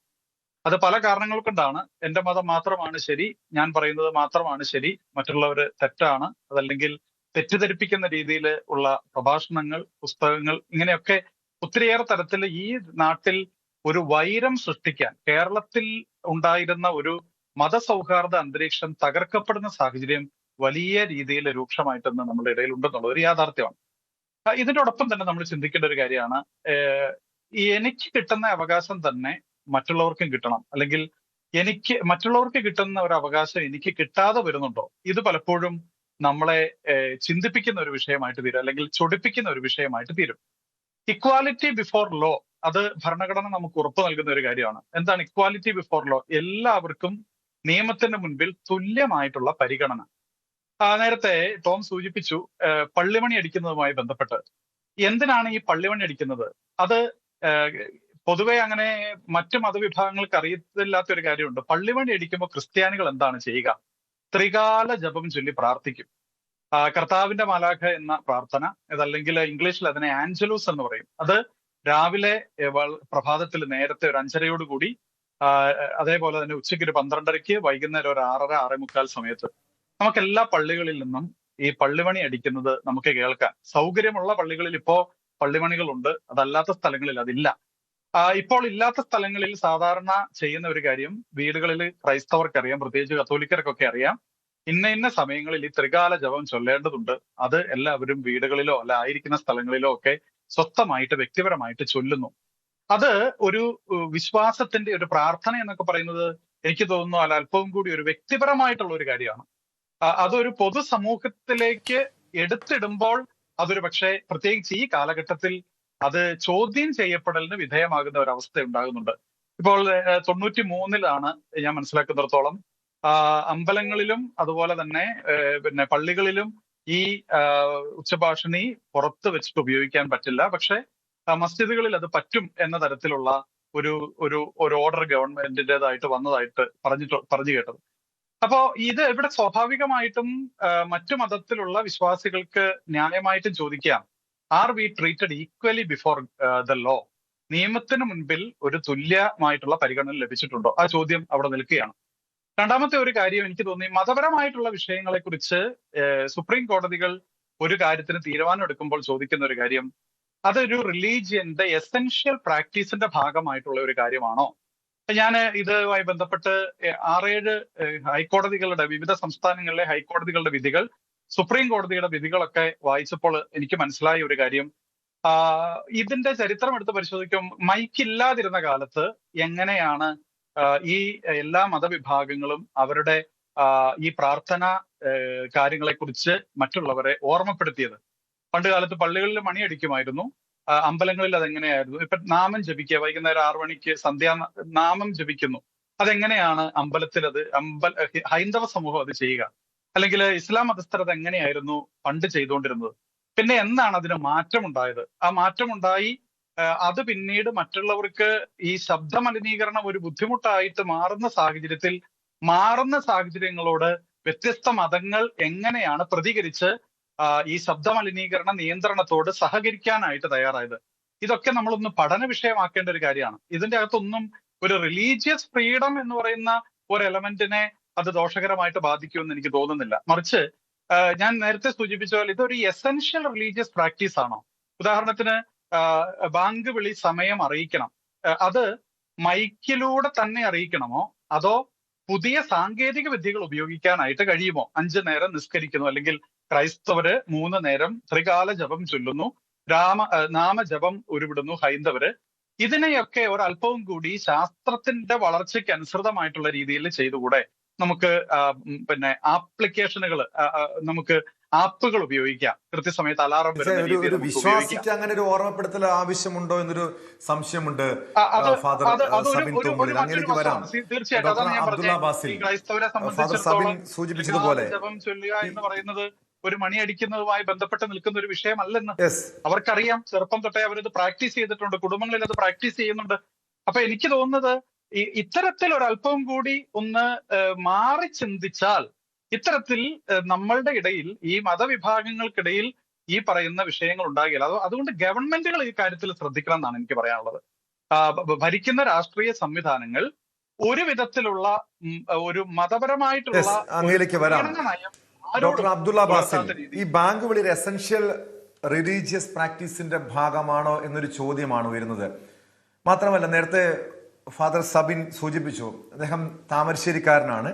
അത് പല കാരണങ്ങൾ കൊണ്ടാണ്. എന്റെ മതം മാത്രമാണ് ശരി, ഞാൻ പറയുന്നത് മാത്രമാണ് ശരി, മറ്റുള്ളവർ തെറ്റാണ്, അതല്ലെങ്കിൽ തെറ്റിദ്ധരിപ്പിക്കുന്ന രീതിയിൽ ഉള്ള പ്രഭാഷണങ്ങൾ, പുസ്തകങ്ങൾ, ഇങ്ങനെയൊക്കെ ഒത്തിരിയേറെ തരത്തിൽ ഈ നാട്ടിൽ ഒരു വൈരം സൃഷ്ടിക്കാൻ കേരളത്തിൽ ഉണ്ടായിരുന്ന ഒരു മതസൗഹാർദ്ദ അന്തരീക്ഷം തകർക്കപ്പെടുന്ന സാഹചര്യം വലിയ രീതിയിൽ രൂക്ഷമായിട്ടെന്ന് നമ്മുടെ ഇടയിൽ ഉണ്ടെന്നുള്ളത് ഒരു യാഥാർത്ഥ്യമാണ്. ഇതിനോടൊപ്പം തന്നെ നമ്മൾ ചിന്തിക്കേണ്ട ഒരു കാര്യമാണ്, എനിക്ക് കിട്ടുന്ന അവകാശം തന്നെ മറ്റുള്ളവർക്കും കിട്ടണം, അല്ലെങ്കിൽ മറ്റുള്ളവർക്ക് കിട്ടുന്ന ഒരു അവകാശം എനിക്ക് കിട്ടാതെ വരുന്നുണ്ടോ? ഇത് പലപ്പോഴും നമ്മളെ ചിന്തിപ്പിക്കുന്ന ഒരു വിഷയമായിട്ട് തീരും, അല്ലെങ്കിൽ ചൊടിപ്പിക്കുന്ന ഒരു വിഷയമായിട്ട് തീരും. ഇക്വാലിറ്റി ബിഫോർ ലോ, അത് ഭരണഘടന നമുക്ക് ഉറപ്പ് നൽകുന്ന ഒരു കാര്യമാണ്. എന്താണ് ഇക്വാലിറ്റി ബിഫോർ ലോ? എല്ലാവർക്കും നിയമത്തിന്റെ മുൻപിൽ തുല്യമായിട്ടുള്ള പരിഗണന. നേരത്തെ ടോം സൂചിപ്പിച്ചു പള്ളിമണി അടിക്കുന്നതുമായി ബന്ധപ്പെട്ട്. എന്തിനാണ് ഈ പള്ളിമണി അടിക്കുന്നത്? അത് പൊതുവെ അങ്ങനെ മറ്റു മതവിഭാഗങ്ങൾക്ക് അറിയത്തില്ലാത്ത ഒരു കാര്യമുണ്ട്. പള്ളിമണി അടിക്കുമ്പോൾ ക്രിസ്ത്യാനികൾ എന്താണ് ചെയ്യുക? ത്രികാല ജപം ചൊല്ലി പ്രാർത്ഥിക്കും. കർത്താവിന്റെ മാലാഖ എന്ന പ്രാർത്ഥന, അതല്ലെങ്കിൽ ഇംഗ്ലീഷിൽ അതിനെ ആഞ്ചലൂസ് എന്ന് പറയും. അത് രാവിലെ പ്രഭാതത്തിൽ നേരത്തെ ഒരു 5:30 അതേപോലെ തന്നെ ഉച്ചയ്ക്ക് ഒരു 12:30, വൈകുന്നേരം ഒരു 6:30, 6:45 സമയത്ത് നമുക്ക് എല്ലാ പള്ളികളിൽ നിന്നും ഈ പള്ളിമണി അടിക്കുന്നത് നമുക്ക് കേൾക്കാം. സൗകര്യമുള്ള പള്ളികളിൽ ഇപ്പോ പള്ളിമണികളുണ്ട്, അതല്ലാത്ത സ്ഥലങ്ങളിൽ അതില്ല. ഇപ്പോൾ ഇല്ലാത്ത സ്ഥലങ്ങളിൽ സാധാരണ ചെയ്യുന്ന ഒരു കാര്യം, വീടുകളിൽ ക്രൈസ്തവർക്കറിയാം, പ്രത്യേകിച്ച് കത്തോലിക്കർക്കൊക്കെ അറിയാം, ഇന്ന സമയങ്ങളിൽ ഈ ത്രികാല ജപം ചൊല്ലേണ്ടതുണ്ട്. അത് എല്ലാവരും വീടുകളിലോ അല്ല ആയിരിക്കുന്ന സ്ഥലങ്ങളിലോ ഒക്കെ സ്വസ്ഥമായിട്ട് വ്യക്തിപരമായിട്ട് ചൊല്ലുന്നു. അത് ഒരു വിശ്വാസത്തിന്റെ ഒരു പ്രാർത്ഥന എന്നൊക്കെ പറയുന്നത് എനിക്ക് തോന്നുന്നു അല്പവും കൂടി ഒരു വ്യക്തിപരമായിട്ടുള്ള ഒരു കാര്യമാണ്. അതൊരു പൊതുസമൂഹത്തിലേക്ക് എടുത്തിടുമ്പോൾ അതൊരു പക്ഷേ പ്രത്യേകിച്ച് ഈ കാലഘട്ടത്തിൽ അത് ചോദ്യം ചെയ്യപ്പെടലിന് വിധേയമാകുന്ന ഒരു അവസ്ഥ ഉണ്ടാകുന്നുണ്ട്. ഇപ്പോൾ 93-ലാണ് ഞാൻ മനസ്സിലാക്കുന്നിടത്തോളം അമ്പലങ്ങളിലും അതുപോലെ തന്നെ പിന്നെ പള്ളികളിലും ഈ ഉച്ചഭാഷിണി പുറത്ത് വെച്ചിട്ട് ഉപയോഗിക്കാൻ പറ്റില്ല, പക്ഷെ മസ്ജിദുകളിൽ അത് പറ്റും എന്ന തരത്തിലുള്ള ഒരു ഓർഡർ ഗവൺമെന്റിൻ്റെതായിട്ട് വന്നതായിട്ട് പറഞ്ഞു കേട്ടത്. അപ്പോ ഇത് ഇവിടെ സ്വാഭാവികമായിട്ടും മറ്റു മതത്തിലുള്ള വിശ്വാസികൾക്ക് ന്യായമായിട്ടും ചോദിക്കാം, are we treated equally before the law? നിയമത്തിന് മുൻപിൽ ഒരു തുല്യമായിട്ടുള്ള പരിഗണന ലഭിച്ചിട്ടുണ്ടോ? ആ ചോദ്യം അവിടെ നിൽക്കുകയാണ്. രണ്ടാമത്തെ ഒരു കാര്യം എനിക്ക് തോന്നി, മതപരമായിട്ടുള്ള വിഷയങ്ങളെ കുറിച്ച് സുപ്രീം കോടതികൾ ഒരു കാര്യത്തിന് തീരുമാനം എടുക്കുമ്പോൾ ചോദിക്കുന്ന ഒരു കാര്യം, അതൊരു റിലീജിയന്റെ എസെൻഷ്യൽ പ്രാക്ടീസിന്റെ ഭാഗമായിട്ടുള്ള ഒരു കാര്യമാണോ? ഞാൻ ഇതുമായി ബന്ധപ്പെട്ട് 6-7 ഹൈക്കോടതികളുടെ, വിവിധ സംസ്ഥാനങ്ങളിലെ ഹൈക്കോടതികളുടെ വിധികൾ, സുപ്രീം കോടതിയുടെ വിധികളൊക്കെ വായിച്ചപ്പോൾ എനിക്ക് മനസ്സിലായ ഒരു കാര്യം, ഇതിന്റെ ചരിത്രം എടുത്ത് പരിശോധിക്കും, മൈക്കില്ലാതിരുന്ന കാലത്ത് എങ്ങനെയാണ് ഈ എല്ലാ മതവിഭാഗങ്ങളും അവരുടെ ഈ പ്രാർത്ഥന കാര്യങ്ങളെക്കുറിച്ച് മറ്റുള്ളവരെ ഓർമ്മപ്പെടുത്തിയത്. പണ്ട് കാലത്ത് പള്ളികളിൽ മണിയടിക്കുമായിരുന്നു, അമ്പലങ്ങളിൽ അതെങ്ങനെയായിരുന്നു? ഇപ്പൊ നാമം ജപിക്കുക, വൈകുന്നേരം 6 മണിക്ക് നാമം ജപിക്കുന്നു, അതെങ്ങനെയാണ് അമ്പലത്തിൽ ഹൈന്ദവ സമൂഹം അത് ചെയ്യുക? അല്ലെങ്കിൽ ഇസ്ലാം മതസ്ഥർ അത് എങ്ങനെയായിരുന്നു പണ്ട് ചെയ്തുകൊണ്ടിരുന്നത്? പിന്നെ എന്നാണ് അതിന് മാറ്റമുണ്ടായത്? ആ മാറ്റമുണ്ടായി അത് പിന്നീട് മറ്റുള്ളവർക്ക് ഈ ശബ്ദ മലിനീകരണം ഒരു ബുദ്ധിമുട്ടായിട്ട് മാറുന്ന സാഹചര്യങ്ങളോട് വ്യത്യസ്ത മതങ്ങൾ എങ്ങനെയാണ് പ്രതികരിച്ച് ഈ ശബ്ദ മലിനീകരണ നിയന്ത്രണത്തോട് സഹകരിക്കാനായിട്ട് തയ്യാറായത്. ഇതൊക്കെ നമ്മളൊന്ന് പഠന വിഷയമാക്കേണ്ട ഒരു കാര്യമാണ്. ഇതിന്റെ അകത്തൊന്നും ഒരു റിലീജിയസ് ഫ്രീഡം എന്ന് പറയുന്ന ഒരു എലമെന്റിനെ അത് ദോഷകരമായിട്ട് ബാധിക്കുമെന്ന് എനിക്ക് തോന്നുന്നില്ല. മറിച്ച് ഞാൻ നേരത്തെ സൂചിപ്പിച്ച പോലെ ഇതൊരു എസെൻഷ്യൽ റിലീജിയസ് പ്രാക്ടീസ് ആണോ? ഉദാഹരണത്തിന് ബാങ്ക് വിളി സമയം അറിയിക്കണം, അത് മൈക്കിലൂടെ തന്നെ അറിയിക്കണമോ, അതോ പുതിയ സാങ്കേതിക വിദ്യകൾ ഉപയോഗിക്കാനായിട്ട് കഴിയുമോ? 5 നേരം നിസ്കരിക്കുന്നു, അല്ലെങ്കിൽ ക്രൈസ്തവര് 3 നേരം ത്രികാല ജപം ചൊല്ലുന്നു, നാമജപം ഉരുവിടുന്നു ഹൈന്ദവര്. ഇതിനെയൊക്കെ ഒരല്പവും കൂടി ശാസ്ത്രത്തിന്റെ വളർച്ചയ്ക്ക് അനുസൃതമായിട്ടുള്ള രീതിയിൽ ചെയ്തുകൂടെ? നമുക്ക് പിന്നെ ആപ്ലിക്കേഷനുകൾ, നമുക്ക് ആപ്പുകൾ ഉപയോഗിക്കാം, കൃത്യസമയത്ത് അലാറം വരുന്ന വിശ്വാസിക്ക് അങ്ങനെ ഒരു ഓർമ്മപ്പെടുത്തൽ ആവശ്യമുണ്ടോ എന്നൊരു സംശയമുണ്ട്. തീർച്ചയായിട്ടും അതാണ് ഞാൻ പറഞ്ഞത്. ക്രൈസ്തവരെ സംബന്ധിച്ചിടത്തോളം ജപം ചൊല്ലുക എന്ന് പറയുന്നത് ഒരു മണിയടിക്കുന്നതുമായി ബന്ധപ്പെട്ട് നിൽക്കുന്ന ഒരു വിഷയമല്ലെന്ന് അവർക്കറിയാം. ചെറുപ്പം തൊട്ടേ അവരത് പ്രാക്ടീസ് ചെയ്തിട്ടുണ്ട്, കുടുംബങ്ങളിൽ അത് പ്രാക്ടീസ് ചെയ്യുന്നുണ്ട്. അപ്പൊ എനിക്ക് തോന്നുന്നത് ഇത്തരത്തിൽ ഒരല്പം കൂടി ഒന്ന് മാറി ചിന്തിച്ചാൽ ഇത്തരത്തിൽ നമ്മളുടെ ഇടയിൽ, ഈ മതവിഭാഗങ്ങൾക്കിടയിൽ ഈ പറയുന്ന വിഷയങ്ങൾ ഉണ്ടാകില്ല. അതുകൊണ്ട് ഗവൺമെന്റുകൾ ഈ കാര്യത്തിൽ ശ്രദ്ധിക്കണം എന്നാണ് എനിക്ക് പറയാനുള്ളത്. ഭരിക്കുന്ന രാഷ്ട്രീയ സംവിധാനങ്ങൾ ഒരു വിധത്തിലുള്ള ഒരു മതപരമായിട്ടുള്ള നയം ഡോക്ടർ അബ്ദുള്ള ബാസിൽ, ഈ ബാങ്ക് വിളി ഒരു എസെൻഷ്യൽ റിലീജിയസ് പ്രാക്ടീസിന്റെ ഭാഗമാണോ എന്നൊരു ചോദ്യമാണ് വരുന്നത്. മാത്രമല്ല, നേരത്തെ ഫാദർ സബിൻ സൂചിപ്പിച്ചു, അദ്ദേഹം താമരശ്ശേരിക്കാരനാണ്,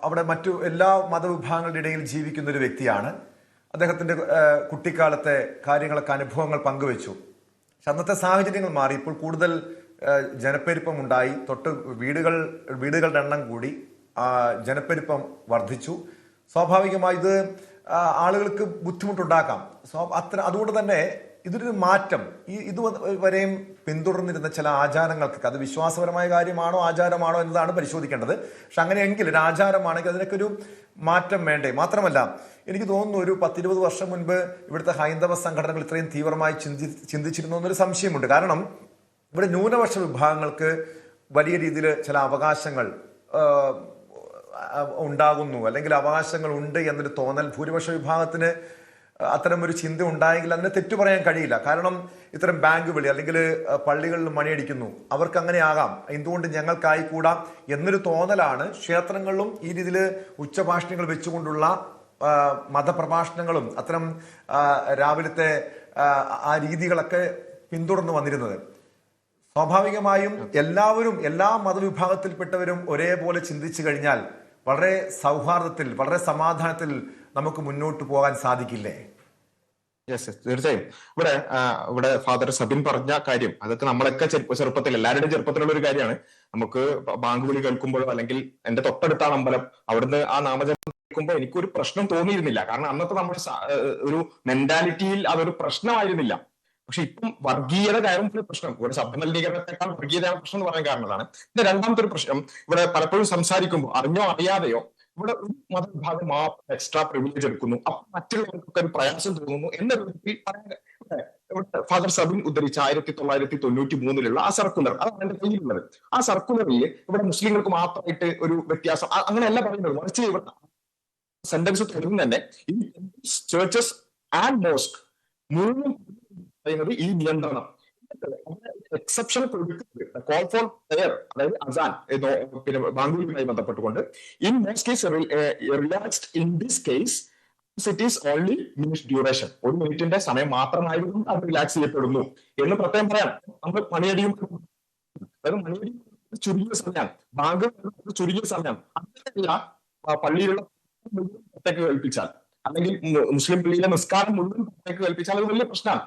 അവിടെ മറ്റു എല്ലാ മതവിഭാഗങ്ങളുടെ ഇടയിൽ ജീവിക്കുന്ന ഒരു വ്യക്തിയാണ്. അദ്ദേഹത്തിന്റെ കുട്ടിക്കാലത്തെ കാര്യങ്ങളൊക്കെ അനുഭവങ്ങൾ പങ്കുവെച്ചു. പക്ഷെ അന്നത്തെ സാഹചര്യങ്ങൾ മാറി. ഇപ്പോൾ കൂടുതൽ ജനപ്പെരുപ്പം ഉണ്ടായി, തൊട്ട് വീടുകളുടെ എണ്ണം കൂടി, ജനപ്പെരുപ്പം വർദ്ധിച്ചു. സ്വാഭാവികമായി ഇത് ആളുകൾക്ക് ബുദ്ധിമുട്ടുണ്ടാക്കാം. അതുകൊണ്ട് തന്നെ ഇതൊരു മാറ്റം, ഇതുവരെയും പിന്തുടർന്നിരുന്ന ചില ആചാരങ്ങൾക്ക്, അത് വിശ്വാസപരമായ കാര്യമാണോ ആചാരമാണോ എന്നതാണ് പരിശോധിക്കേണ്ടത്. പക്ഷെ അങ്ങനെയെങ്കിൽ ഒരു ആചാരമാണെങ്കിൽ അതിനൊക്കെ ഒരു മാറ്റം വേണ്ടേ? മാത്രമല്ല, എനിക്ക് തോന്നുന്നു ഒരു 10-20 വർഷം മുൻപ് ഇവിടുത്തെ ഹൈന്ദവ സംഘടനകൾ ഇത്രയും തീവ്രമായി ചിന്തിച്ചിരുന്നു എന്നൊരു സംശയമുണ്ട്. കാരണം ഇവിടെ ന്യൂനപക്ഷ വിഭാഗങ്ങൾക്ക് വലിയ രീതിയിൽ ചില അവകാശങ്ങൾ ഉണ്ടാകുന്നു, അല്ലെങ്കിൽ അവകാശങ്ങൾ ഉണ്ട് എന്നൊരു തോന്നൽ ഭൂരിപക്ഷ വിഭാഗത്തിന് അത്തരം ഒരു ചിന്ത ഉണ്ടായെങ്കിൽ അതിനെ തെറ്റു പറയാൻ കഴിയില്ല. കാരണം ഇത്തരം ബാങ്ക് വിളി അല്ലെങ്കിൽ പള്ളികളിൽ മണിയടിക്കുന്നു, അവർക്ക് അങ്ങനെ ആകാം, എന്തുകൊണ്ട് ഞങ്ങൾക്കായിക്കൂടാം എന്നൊരു തോന്നലാണ് ക്ഷേത്രങ്ങളിലും ഈ രീതിയിൽ ഉച്ചഭാഷണങ്ങൾ വെച്ചുകൊണ്ടുള്ള മതപ്രഭാഷണങ്ങളും അത്തരം രാവിലത്തെ ആ രീതികളൊക്കെ പിന്തുടർന്നു വന്നിരുന്നത്. സ്വാഭാവികമായും എല്ലാ മതവിഭാഗത്തിൽപ്പെട്ടവരും ഒരേപോലെ ചിന്തിച്ചു കഴിഞ്ഞാൽ വളരെ സൗഹാർദ്ദത്തിൽ, വളരെ സമാധാനത്തിൽ നമുക്ക് മുന്നോട്ട് പോകാൻ സാധിക്കില്ലേ? യെസ്, തീർച്ചയായും. ഇവിടെ ഫാദർ സബിൻ പറഞ്ഞ കാര്യം, അതൊക്കെ നമ്മളൊക്കെ ചെറുപ്പത്തിൽ, എല്ലാവരുടെയും ചെറുപ്പത്തിലുള്ള ഒരു കാര്യമാണ്. നമുക്ക് ബാങ്ക് വിളി കേൾക്കുമ്പോഴോ, അല്ലെങ്കിൽ എന്റെ തൊട്ടടുത്താണ് അമ്പലം, അവിടുന്ന് ആ നാമജപം കേൾക്കുമ്പോൾ എനിക്കൊരു പ്രശ്നം തോന്നിയിരുന്നില്ല. കാരണം അന്നത്തെ നമ്മുടെ ഒരു മെന്റാലിറ്റിയിൽ അതൊരു പ്രശ്നമായിരുന്നില്ല. പക്ഷെ ഇപ്പം വർഗീയത കയറുമ്പോൾ പ്രശ്നം, ഇവിടെ ശബ്ദമലിനീകരണത്തെക്കാൾ വർഗീയതയാണ് പ്രശ്നം എന്ന് പറയാൻ കാരണമാണ്. പിന്നെ രണ്ടാമത്തെ ഒരു പ്രശ്നം, ഇവിടെ പലപ്പോഴും സംസാരിക്കുമ്പോൾ അറിഞ്ഞോ അറിയാതെയോ ഇവിടെ ഒരു മതവിഭാഗം മാത്രം എക്സ്ട്രാ പ്രിവിലേജ് എടുക്കുന്നു, അപ്പൊ മറ്റുള്ളവർക്കൊക്കെ ഒരു പ്രയാസം തോന്നുന്നു എന്ന രൂപത്തിൽ ഫാദർ സബിൻ ഉദ്ധരിച്ച 1993 ആ സർക്കുലർ, അതാണ് എന്റെ കയ്യിലുള്ളത്. ആ സർക്കുലറിൽ ഇവിടെ മുസ്ലിങ്ങൾക്ക് മാത്രമായിട്ട് ഒരു വ്യത്യാസം അങ്ങനെയല്ല പറയുന്നത്. മറിച്ച് ഇവിടെ സെന്റൻസ് തുടങ്ങുന്ന തന്നെ ഈ ചർച്ചസ് ആൻഡ് മോസ്ക് മുഴുവൻ പറയുന്നത് ഈ നിയന്ത്രണം എക്സെപ്ഷൻ കൊടുക്കുന്നത് കോൾ ഫോർ പ്രയർ, അതായത് അസാൻ, പിന്നെ ബാങ്കുമായി ബന്ധപ്പെട്ടുകൊണ്ട് in most case relaxed in this case it is only minute duration, 1 മിനിറ്റിന്റെ സമയം മാത്രമായതുകൊണ്ട് അത് റിലാക്സ് ചെയ്യപ്പെടുന്നു എന്ന് പ്രത്യേകം പറയാം. നമ്മൾ മണിയടിയും, അതായത് മണിയടി ചുരുങ്ങിയ സമയമാണ്, ബാങ്ക് ചുരുങ്ങിയ സമയമാണ്. അങ്ങനെയല്ല പള്ളിയിലുള്ള പുറത്തേക്ക് കേൾപ്പിച്ചാൽ, അല്ലെങ്കിൽ മുസ്ലിം പള്ളിയിലെ നിസ്കാരം മുഴുവൻ പുറത്തേക്ക് കേൾപ്പിച്ചാൽ അത് വലിയ പ്രശ്നമാണ്.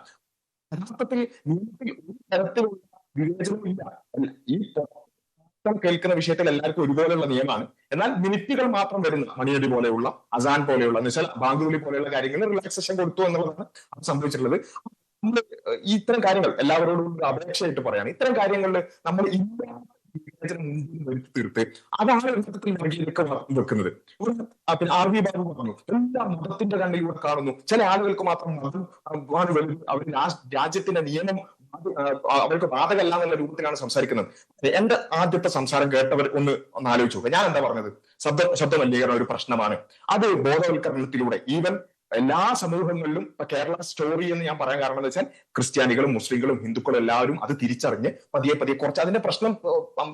യഥാർത്ഥത്തിൽ നിയമത്തിൽ ഒരു തരത്തിലുള്ള വിവേചനവും ഇല്ല. ഈ കേൾക്കുന്ന വിഷയത്തിൽ എല്ലാവർക്കും ഒരുപോലെയുള്ള നിയമമാണ്. എന്നാൽ മിനിറ്റുകൾ മാത്രം വരുന്ന മണിയടി പോലെയുള്ള, അസാൻ പോലെയുള്ള, എന്നുവെച്ചാൽ ബാങ്ക് വിളി പോലെയുള്ള കാര്യങ്ങളിൽ റിലാക്സേഷൻ കൊടുത്തു എന്നുള്ളതാണ് അത് സംഭവിച്ചിട്ടുള്ളത്. നമ്മൾ ഇത്തരം കാര്യങ്ങൾ എല്ലാവരോടും ഒരു അപേക്ഷയായിട്ട് പറയാണ്, ഇത്തരം കാര്യങ്ങളിൽ നമ്മൾ വരുത്തി തീർത്ത് അതാണ് യഥാർത്ഥത്തിൽ വർഗീയതയൊക്കെ വെക്കുന്നത്. ഒരു പിന്നെ ആർ വി ബാബു പറഞ്ഞു എല്ലാ മതത്തിന്റെ കണ്ണിലൂടെ കാണുന്നു. ചില ആളുകൾക്ക് മാത്രം മതം ആണ് വലുത്, അവർ രാജ്യത്തിന്റെ നിയമം അവർക്ക് ബാധകല്ല എന്നുള്ള രൂപത്തിലാണ് സംസാരിക്കുന്നത്. എന്റെ ആദ്യത്തെ സംസാരം കേട്ടവർ ഒന്ന് ആലോചിച്ചു നോക്കുക. ഞാൻ എന്താ പറഞ്ഞത്? ശബ്ദ മലിനീകരണം ഒരു പ്രശ്നമാണ്. അത് ബോധവൽക്കരണത്തിലൂടെ ഈവൻ എല്ലാ സമൂഹങ്ങളിലും ഇപ്പൊ കേരള സ്റ്റോറി എന്ന് ഞാൻ പറയാൻ കാരണം എന്ന് വെച്ചാൽ ക്രിസ്ത്യാനികളും മുസ്ലിങ്ങളും ഹിന്ദുക്കളും എല്ലാവരും അത് തിരിച്ചറിഞ്ഞ് പതിയെ കുറച്ച് അതിന്റെ പ്രശ്നം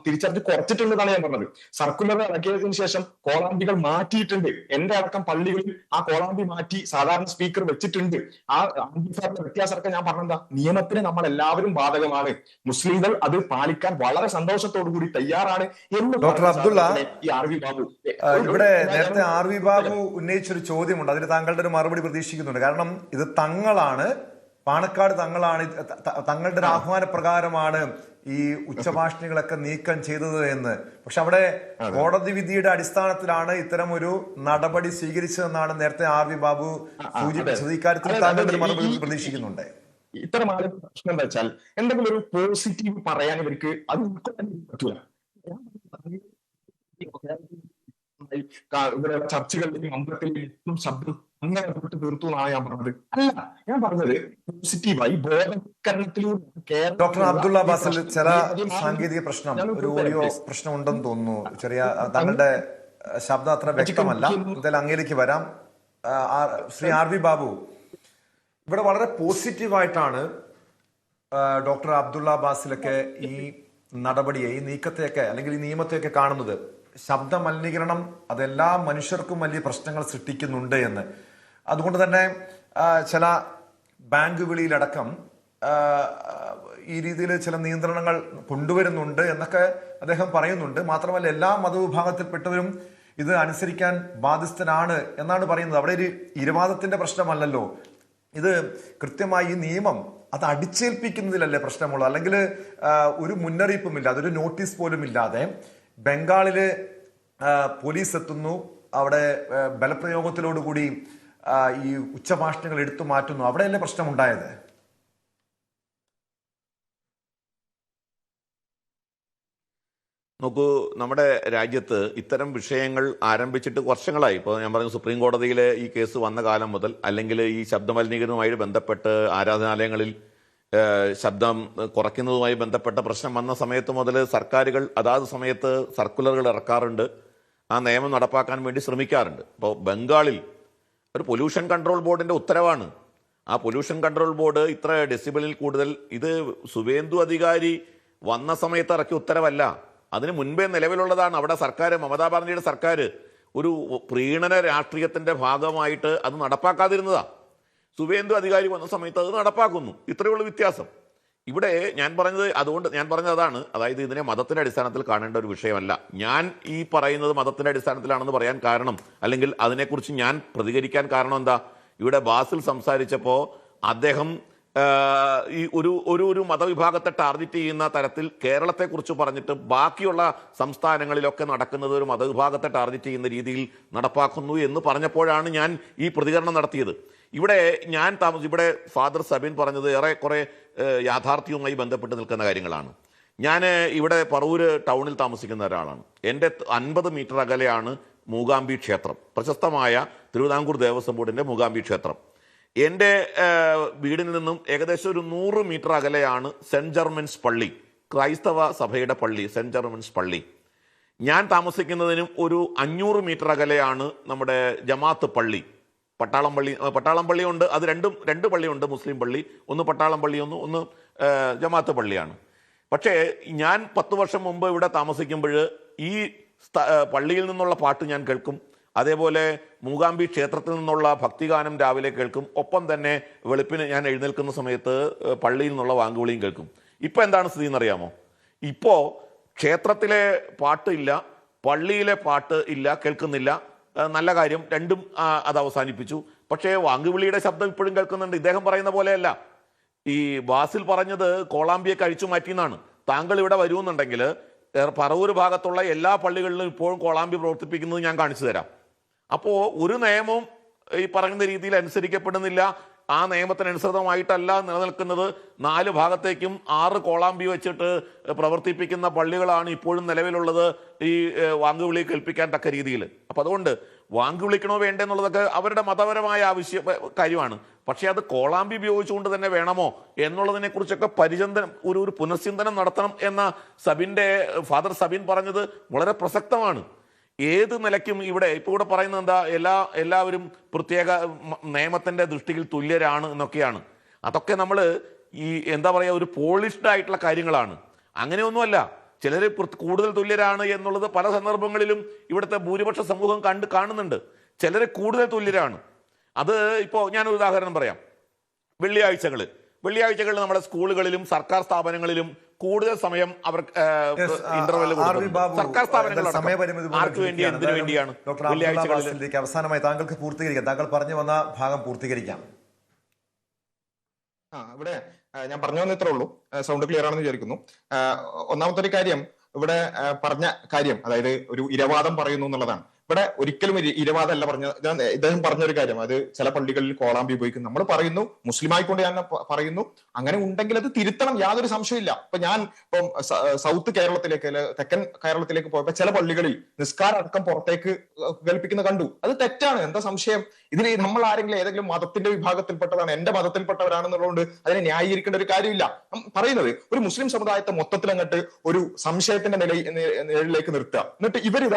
തിരിച്ചറിഞ്ഞ് കുറച്ചിട്ടുണ്ടെന്നാണ് ഞാൻ പറഞ്ഞത്. സർക്കുലർ ഇറക്കിയതിനു ശേഷം കോളാമ്പികൾ മാറ്റിയിട്ടുണ്ട്. എന്റെ അടക്കം പള്ളികളിൽ ആ കോളാമ്പി മാറ്റി സാധാരണ സ്പീക്കർ വെച്ചിട്ടുണ്ട്. ആ ആംപ്ലിഫയറിന്റെ വ്യത്യാസമൊക്കെ ഞാൻ പറഞ്ഞെന്താ, നിയമത്തിന് നമ്മൾ എല്ലാവരും ബാധകമാണ്, മുസ്ലിങ്ങൾ അത് പാലിക്കാൻ വളരെ സന്തോഷത്തോടു കൂടി തയ്യാറാണ് എന്ന് ഡോക്ടർ അബ്ദുള്ള, ഈ ആർ വി ബാബു ഇവിടെ നേരത്തെ ആർ വി ബാബു ഉന്നയിച്ചൊരു ചോദ്യമുണ്ട്, അതിന് താങ്കളുടെ ഒരു മറുപടി പ്രതീക്ഷിക്കുന്നുണ്ട്. കാരണം ഇത് തങ്ങളാണ്, പാണക്കാട് തങ്ങളാണ്, തങ്ങളുടെ ഒരു ആഹ്വാന പ്രകാരമാണ് ഈ ഉച്ചഭാഷണികളൊക്കെ നീക്കം ചെയ്തത് എന്ന്. പക്ഷെ അവിടെ കോടതി വിധിയുടെ അടിസ്ഥാനത്തിലാണ് ഇത്തരം ഒരു നടപടി സ്വീകരിച്ചതെന്നാണ് നേരത്തെ ആർ വി ബാബു സൂചിപ്പിച്ചത്. ഇക്കാര്യത്തിൽ താങ്കളുടെ ഒരു മറുപടി പ്രതീക്ഷിക്കുന്നുണ്ട്. ഇത്തരം ആളുകൾ പ്രശ്നം എന്താ വെച്ചാൽ എന്തെങ്കിലും ഒരു പോസിറ്റീവ് പറയാൻ ഇവർക്ക് അത് ഉൾക്കൊള്ളാൻ പറ്റൂല. ഇവരുടെ ചർച്ചകളിലെയും അമ്പലത്തിലെയും ശബ്ദം അങ്ങനെ ഇടപെട്ട് തീർത്തു എന്നാണ് ഞാൻ പറഞ്ഞത്. അല്ല, ഞാൻ പറഞ്ഞത് പോസിറ്റീവായി ബോധവൽക്കരണത്തിലൂടെ. ഡോക്ടർ അബ്ദുള്ള ബാസിൽ, ചില സാങ്കേതിക പ്രശ്നം, ഒരു ഓഡിയോ പ്രശ്നം ഉണ്ടെന്ന് തോന്നുന്നു. ചെറിയ താങ്കളുടെ ശബ്ദം അത്ര വ്യക്തമല്ല. എന്തായാലും അങ്ങേലേക്ക് വരാം. ശ്രീ ആർ വി ബാബു, ഇവിടെ വളരെ പോസിറ്റീവായിട്ടാണ് ഡോക്ടർ അബ്ദുള്ള ബാസിലൊക്കെ ഈ നടപടിയെ, ഈ നീക്കത്തെയൊക്കെ അല്ലെങ്കിൽ ഈ നിയമത്തെയൊക്കെ കാണുന്നത്. ശബ്ദ മലിനീകരണം അതെല്ലാ മനുഷ്യർക്കും വലിയ പ്രശ്നങ്ങൾ സൃഷ്ടിക്കുന്നുണ്ട് എന്ന്. അതുകൊണ്ട് തന്നെ ചില ബാങ്കുകളിലടക്കം ഈ രീതിയിൽ ചില നിയന്ത്രണങ്ങൾ കൊണ്ടുവരുന്നുണ്ട് എന്നൊക്കെ അദ്ദേഹം പറയുന്നുണ്ട്. മാത്രമല്ല എല്ലാ മതവിഭാഗത്തിൽപ്പെട്ടവരും ഇത് അനുസരിക്കാൻ ബാധ്യസ്ഥനാണ് എന്നാണ് പറയുന്നത്. അവിടെ ഒരു ഇരവാദത്തിന്റെ പ്രശ്നമല്ലല്ലോ ഇത്. കൃത്യമായി ഈ നിയമം അത് അടിച്ചേൽപ്പിക്കുന്നതിലല്ലേ പ്രശ്നമുള്ളൂ. അല്ലെങ്കിൽ ഒരു മുന്നറിയിപ്പുമില്ല, അതൊരു നോട്ടീസ് പോലും ഇല്ലാതെ ബംഗാളില് പോലീസ് എത്തുന്നു, അവിടെ ബലപ്രയോഗത്തിലോടുകൂടി ഈ ഉച്ചഭാഷണങ്ങൾ എടുത്തു മാറ്റുന്നു. അവിടെയല്ലേ പ്രശ്നമുണ്ടായത്? നോക്കൂ, നമ്മുടെ രാജ്യത്ത് ഇത്തരം വിഷയങ്ങൾ ആരംഭിച്ചിട്ട് വർഷങ്ങളായി. ഇപ്പോൾ ഞാൻ പറഞ്ഞു, സുപ്രീം കോടതിയിലെ ഈ കേസ് വന്ന കാലം മുതൽ, അല്ലെങ്കിൽ ഈ ശബ്ദമലിനീകരണവുമായി ബന്ധപ്പെട്ട് ആരാധനാലയങ്ങളിൽ ശബ്ദം കുറയ്ക്കുന്നതുമായി ബന്ധപ്പെട്ട പ്രശ്നം വന്ന സമയത്ത് മുതൽ സർക്കാരുകൾ അതാത് സമയത്ത് സർക്കുലറുകൾ ഇറക്കാറുണ്ട്, ആ നിയമം നടപ്പാക്കാൻ വേണ്ടി ശ്രമിക്കാറുണ്ട്. ഇപ്പോൾ ബംഗാളിൽ ഒരു പൊല്യൂഷൻ കൺട്രോൾ ബോർഡിൻ്റെ ഉത്തരവാണ്. ആ പൊല്യൂഷൻ കൺട്രോൾ ബോർഡ് ഇത്ര ഡെസിബലിൽ കൂടുതൽ, ഇത് സുവേന്ദു അധികാരി വന്ന സമയത്ത് ഇറക്കിയ ഉത്തരവല്ല, അതിന് മുൻപേ നിലവിലുള്ളതാണ്. അവിടെ സർക്കാർ, മമതാ ബാനർജിയുടെ സർക്കാർ ഒരു പ്രീണന രാഷ്ട്രീയത്തിൻ്റെ ഭാഗമായിട്ട് അത് നടപ്പാക്കാതിരുന്നതാണ്. സുവേന്ദു അധികാരി വന്ന സമയത്ത് അത് നടപ്പാക്കുന്നു. ഇത്രയുള്ള വ്യത്യാസം. ഇവിടെ ഞാൻ പറഞ്ഞത് അതാണ്. അതായത് ഇതിനെ മതത്തിന്റെ അടിസ്ഥാനത്തിൽ കാണേണ്ട ഒരു വിഷയമല്ല. ഞാൻ ഈ പറയുന്നത് മതത്തിന്റെ അടിസ്ഥാനത്തിലാണെന്ന് പറയാൻ കാരണം, അല്ലെങ്കിൽ അതിനെക്കുറിച്ച് ഞാൻ പ്രതികരിക്കാൻ കാരണം എന്താ? ഇവിടെ ബാസിൽ സംസാരിച്ചപ്പോൾ അദ്ദേഹം ഈ ഒരു മതവിഭാഗത്തെ ടാർഗറ്റ് ചെയ്യുന്ന തരത്തിൽ കേരളത്തെക്കുറിച്ച് പറഞ്ഞിട്ട് ബാക്കിയുള്ള സംസ്ഥാനങ്ങളിലൊക്കെ നടക്കുന്നത് ഒരു മതവിഭാഗത്തെ ടാർഗറ്റ് ചെയ്യുന്ന രീതിയിൽ നടപ്പാക്കുന്നു എന്ന് പറഞ്ഞപ്പോഴാണ് ഞാൻ ഈ പ്രതികരണം നടത്തിയത്. ഇവിടെ ഇവിടെ ഫാദർ സബിൻ പറഞ്ഞത് ഏറെക്കുറെ യാഥാർത്ഥ്യവുമായി ബന്ധപ്പെട്ട് നിൽക്കുന്ന കാര്യങ്ങളാണ്. ഞാൻ ഇവിടെ പറവൂര് ടൗണിൽ താമസിക്കുന്ന ഒരാളാണ്. എൻ്റെ 50 മീറ്റർ അകലെയാണ് മൂകാംബി ക്ഷേത്രം, പ്രശസ്തമായ തിരുവിതാംകൂർ ദേവസ്വം ബോർഡിൻ്റെ മൂകാംബി ക്ഷേത്രം. എൻ്റെ വീടിൽ നിന്നും ഏകദേശം ഒരു 100 മീറ്റർ അകലെയാണ് സെൻറ്റ് ജർമൻസ് പള്ളി, ക്രൈസ്തവ സഭയുടെ പള്ളി, സെൻറ്റ് ജർമൻസ് പള്ളി. ഞാൻ താമസിക്കുന്നതിനും ഒരു 500 മീറ്റർ അകലെയാണ് നമ്മുടെ ജമാഅത്ത് പള്ളി, പട്ടാളം പള്ളിയുണ്ട്. അത് രണ്ട് പള്ളിയുണ്ട്, മുസ്ലിം പള്ളി, ഒന്ന് പട്ടാളം പള്ളി, ഒന്ന് ജമാഅത്ത് പള്ളിയാണ്. പക്ഷേ ഞാൻ 10 വർഷം മുമ്പ് ഇവിടെ താമസിക്കുമ്പോൾ ഈ പള്ളിയിൽ നിന്നുള്ള പാട്ട് ഞാൻ കേൾക്കും, അതേപോലെ മൂകാംബി ക്ഷേത്രത്തിൽ നിന്നുള്ള ഭക്തിഗാനം രാവിലെ കേൾക്കും, ഒപ്പം തന്നെ വെളുപ്പിന് ഞാൻ എഴുന്നേൽക്കുന്ന സമയത്ത് പള്ളിയിൽ നിന്നുള്ള വാങ്കുവിളിയും കേൾക്കും. ഇപ്പോൾ എന്താണ് സ്ഥിതി എന്നറിയാമോ? ഇപ്പോൾ ക്ഷേത്രത്തിലെ പാട്ട് ഇല്ല, പള്ളിയിലെ പാട്ട് ഇല്ല, കേൾക്കുന്നില്ല. നല്ല കാര്യം, രണ്ടും അത് അവസാനിപ്പിച്ചു. പക്ഷേ വാങ്കുവിളിയുടെ ശബ്ദം ഇപ്പോഴും കേൾക്കുന്നുണ്ട്. ഇദ്ദേഹം പറയുന്ന പോലെയല്ല. ഈ ബാസിൽ പറഞ്ഞത് കോളാമ്പിയെ കഴിച്ചു മാറ്റിയെന്നാണ്. താങ്കൾ ഇവിടെ വരുമെന്നുണ്ടെങ്കിൽ പറവൂർ ഭാഗത്തുള്ള എല്ലാ പള്ളികളിലും ഇപ്പോഴും കോളാമ്പി പ്രവർത്തിപ്പിക്കുന്നത് ഞാൻ കാണിച്ചു തരാം. അപ്പോൾ ഒരു നിയമവും ഈ പറയുന്ന രീതിയിൽ അനുസരിക്കപ്പെടുന്നില്ല ആ നിയമത്തിനനുസൃതമായിട്ടല്ല നിലനിൽക്കുന്നത്. 4 ഭാഗത്തേക്കും 6 കോളാമ്പി വെച്ചിട്ട് പ്രവർത്തിപ്പിക്കുന്ന പള്ളികളാണ് ഇപ്പോഴും നിലവിലുള്ളത്, ഈ വാങ്കുവിളി കേൾപ്പിക്കാൻ തക്ക രീതിയിൽ. അപ്പം അതുകൊണ്ട് വാങ്ക് വിളിക്കണോ വേണ്ടേ എന്നുള്ളതൊക്കെ അവരുടെ മതപരമായ കാര്യമാണ്. പക്ഷേ അത് കോളാമ്പി ഉപയോഗിച്ചുകൊണ്ട് തന്നെ വേണമോ എന്നുള്ളതിനെ കുറിച്ചൊക്കെ ഒരു പുനർചിന്തനം നടത്തണം എന്ന ഫാദർ സബിൻ പറഞ്ഞത് വളരെ പ്രസക്തമാണ്. ഏത് നിലയ്ക്കും ഇപ്പോൾ ഇവിടെ പറയുന്നത് എന്താ, എല്ലാവരും പ്രത്യേക നിയമത്തിന്റെ ദൃഷ്ടിയിൽ തുല്യരാണ് എന്നൊക്കെയാണ്. അതൊക്കെ നമ്മൾ എന്താ പറയുക, ഒരു പോളിഷ്ഡ് ആയിട്ടുള്ള കാര്യങ്ങളാണ്. അങ്ങനെയൊന്നുമല്ല. ചിലർ കൂടുതൽ തുല്യരാണ് എന്നുള്ളത് പല സന്ദർഭങ്ങളിലും ഇവിടുത്തെ ഭൂരിപക്ഷ സമൂഹം കാണുന്നുണ്ട്. ചിലർ കൂടുതൽ തുല്യരാണ്. അത് ഇപ്പോൾ ഞാനൊരു ഉദാഹരണം പറയാം. വെള്ളിയാഴ്ചകൾ നമ്മുടെ സ്കൂളുകളിലും സർക്കാർ സ്ഥാപനങ്ങളിലും കൂടുതൽ സമയം അവർ ഇന്റർവെൽ സർക്കാർ സ്ഥാപനങ്ങൾ ആർക്ക് വേണ്ടിയാണ്, എന്തിനു വേണ്ടിയാണ്? വെള്ളിയാഴ്ചകളിൽ അവസാനമായി താങ്കൾക്ക് പൂർത്തീകരിക്കാം, താങ്കൾ പറഞ്ഞു വന്ന ഭാഗം പൂർത്തീകരിക്കാം. ഇവിടെ ഞാൻ പറഞ്ഞു വന്ന ഇത്രേ ഉള്ളൂ. സൗണ്ട് ക്ലിയർ ആണെന്ന് വിചാരിക്കുന്നു. ഒന്നാമത്തെ ഒരു കാര്യം ഇവിടെ പറഞ്ഞ കാര്യം, അതായത് ഒരു ഇരവാദം പറയുന്നു എന്നുള്ളതാണ്. ഇവിടെ ഒരിക്കലും ഇരവാദമല്ല ഇദ്ദേഹം പറഞ്ഞൊരു കാര്യം, അത് ചില പള്ളികളിൽ കോളാമ്പി ഉപയോഗിക്കുന്നു. നമ്മൾ പറയുന്നു, മുസ്ലിം ആയിക്കൊണ്ട് ഞാൻ പറയുന്നു, അങ്ങനെ ഉണ്ടെങ്കിൽ അത് തിരുത്തണം, യാതൊരു സംശയമില്ല. ഇപ്പൊ ഞാൻ ഇപ്പം സൗത്ത് കേരളത്തിലേക്ക് തെക്കൻ കേരളത്തിലേക്ക് പോയപ്പോ ചില പള്ളികളിൽ നിസ്കാരം അടക്കം പുറത്തേക്ക് കേൾപ്പിക്കുന്ന കണ്ടു. അത് തെറ്റാണ്, എന്താ സംശയം? ഇതിൽ നമ്മൾ ആരെങ്കിലും ഏതെങ്കിലും മതത്തിന്റെ വിഭാഗത്തിൽപ്പെട്ടതാണ്, എന്റെ മതത്തിൽപ്പെട്ടവരാണെന്നുള്ളതുകൊണ്ട് അതിനെ ന്യായീകരിക്കേണ്ട ഒരു കാര്യമില്ല. പറയുന്നത് ഒരു മുസ്ലിം സമുദായത്തെ മൊത്തത്തിൽ അങ്ങോട്ട് ഒരു സംശയത്തിന്റെ നിലയിലേക്ക് നിർത്തുക, എന്നിട്ട് ഇവര്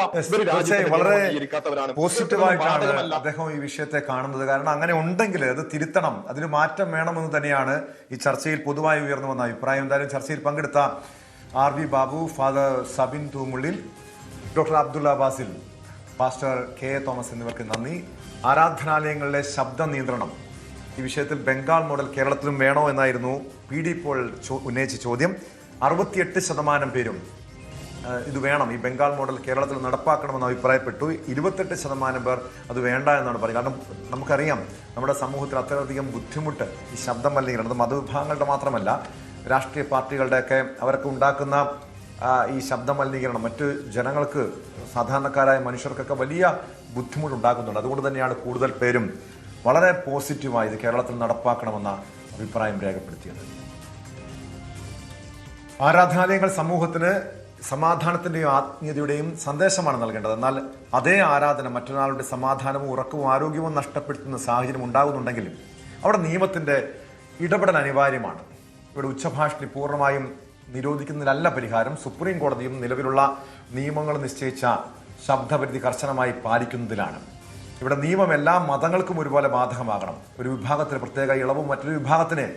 രാജ്യത്തെ പോസിറ്റീവായിട്ടാണ് അദ്ദേഹം ഈ വിഷയത്തെ കാണുന്നത്. കാരണം അങ്ങനെ ഉണ്ടെങ്കിൽ അത് തിരുത്തണം, അതിന് മാറ്റം വേണമെന്ന് തന്നെയാണ് ഈ ചർച്ചയിൽ പൊതുവായി ഉയർന്നു വന്ന അഭിപ്രായം. എന്തായാലും ചർച്ചയിൽ പങ്കെടുത്ത RV Babu, father Sabin Thoomullil, doctor Abdulla Basil, pastor KA Thomas എന്നിവർക്ക് നന്ദി. ആരാധനാലയങ്ങളിലെ ശബ്ദ നിയന്ത്രണം, ഈ വിഷയത്തിൽ ബംഗാൾ മോഡൽ കേരളത്തിലും വേണോ എന്നായിരുന്നു PD പോൾ ഉന്നയിച്ച ചോദ്യം. 68% പേരും ഇത് വേണം, ഈ ബംഗാൾ മോഡൽ കേരളത്തിൽ നടപ്പാക്കണമെന്ന് അഭിപ്രായപ്പെട്ടു. 28% പേർ അത് വേണ്ട എന്നാണ് പറയുന്നത്. കാരണം നമുക്കറിയാം നമ്മുടെ സമൂഹത്തിൽ അത്രയധികം ബുദ്ധിമുട്ട് ഈ ശബ്ദ മലിനീകരണം, അത് മതവിഭാഗങ്ങളുടെ മാത്രമല്ല, രാഷ്ട്രീയ പാർട്ടികളുടെയൊക്കെ അവരൊക്കെ ഉണ്ടാക്കുന്ന ഈ ശബ്ദ മലിനീകരണം മറ്റ് ജനങ്ങൾക്ക്, സാധാരണക്കാരായ മനുഷ്യർക്കൊക്കെ വലിയ ബുദ്ധിമുട്ടുണ്ടാക്കുന്നുണ്ട്. അതുകൊണ്ട് തന്നെയാണ് കൂടുതൽ പേരും വളരെ പോസിറ്റീവായി ഇത് കേരളത്തിൽ നടപ്പാക്കണമെന്ന അഭിപ്രായം രേഖപ്പെടുത്തിയത്. ആരാധനാലയങ്ങൾ സമൂഹത്തിന് സമാധാനത്തിന്റെയും ആത്മീയതയുടെയും സന്ദേശമാണ് നൽകേണ്ടത്. എന്നാൽ അതേ ആരാധന മറ്റൊരാളുടെ സമാധാനവും ഉറക്കവും ആരോഗ്യവും നഷ്ടപ്പെടുത്തുന്ന സാഹചര്യം ഉണ്ടാകുന്നുണ്ടെങ്കിൽ അവിടെ നിയമത്തിന്റെ ഇടപെടൽ അനിവാര്യമാണ്. ഇവിടെ ഉച്ചഭാഷണി പൂർണ്ണമായും നിരോധിക്കുന്നതിലല്ല പരിഹാരം. സുപ്രീം കോടതിയും നിലവിലുള്ള നിയമങ്ങൾ നിശ്ചയിച്ച ശബ്ദപരിധി കർശനമായി പാലിക്കുന്നതിലാണ്. ഇവിടെ നിയമം എല്ലാ മതങ്ങൾക്കും ഒരുപോലെ ബാധകമാകണം. ഒരു വിഭാഗത്തിന് പ്രത്യേക ഇളവും മറ്റൊരു വിഭാഗത്തിന്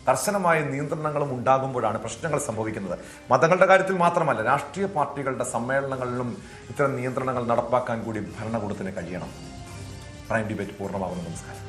കർശനമായ നിയന്ത്രണങ്ങളും ഉണ്ടാകുമ്പോഴാണ് പ്രശ്നങ്ങൾ സംഭവിക്കുന്നത്. മതങ്ങളുടെ കാര്യത്തിൽ മാത്രമല്ല, രാഷ്ട്രീയ പാർട്ടികളുടെ സമ്മേളനങ്ങളിലും ഇത്തരം നിയന്ത്രണങ്ങൾ നടപ്പാക്കാൻ കൂടി ഭരണകൂടത്തിന് കഴിയണം. പ്രൈം ഡിബേറ്റ് പൂർണ്ണമാകുന്നു. നമസ്കാരം.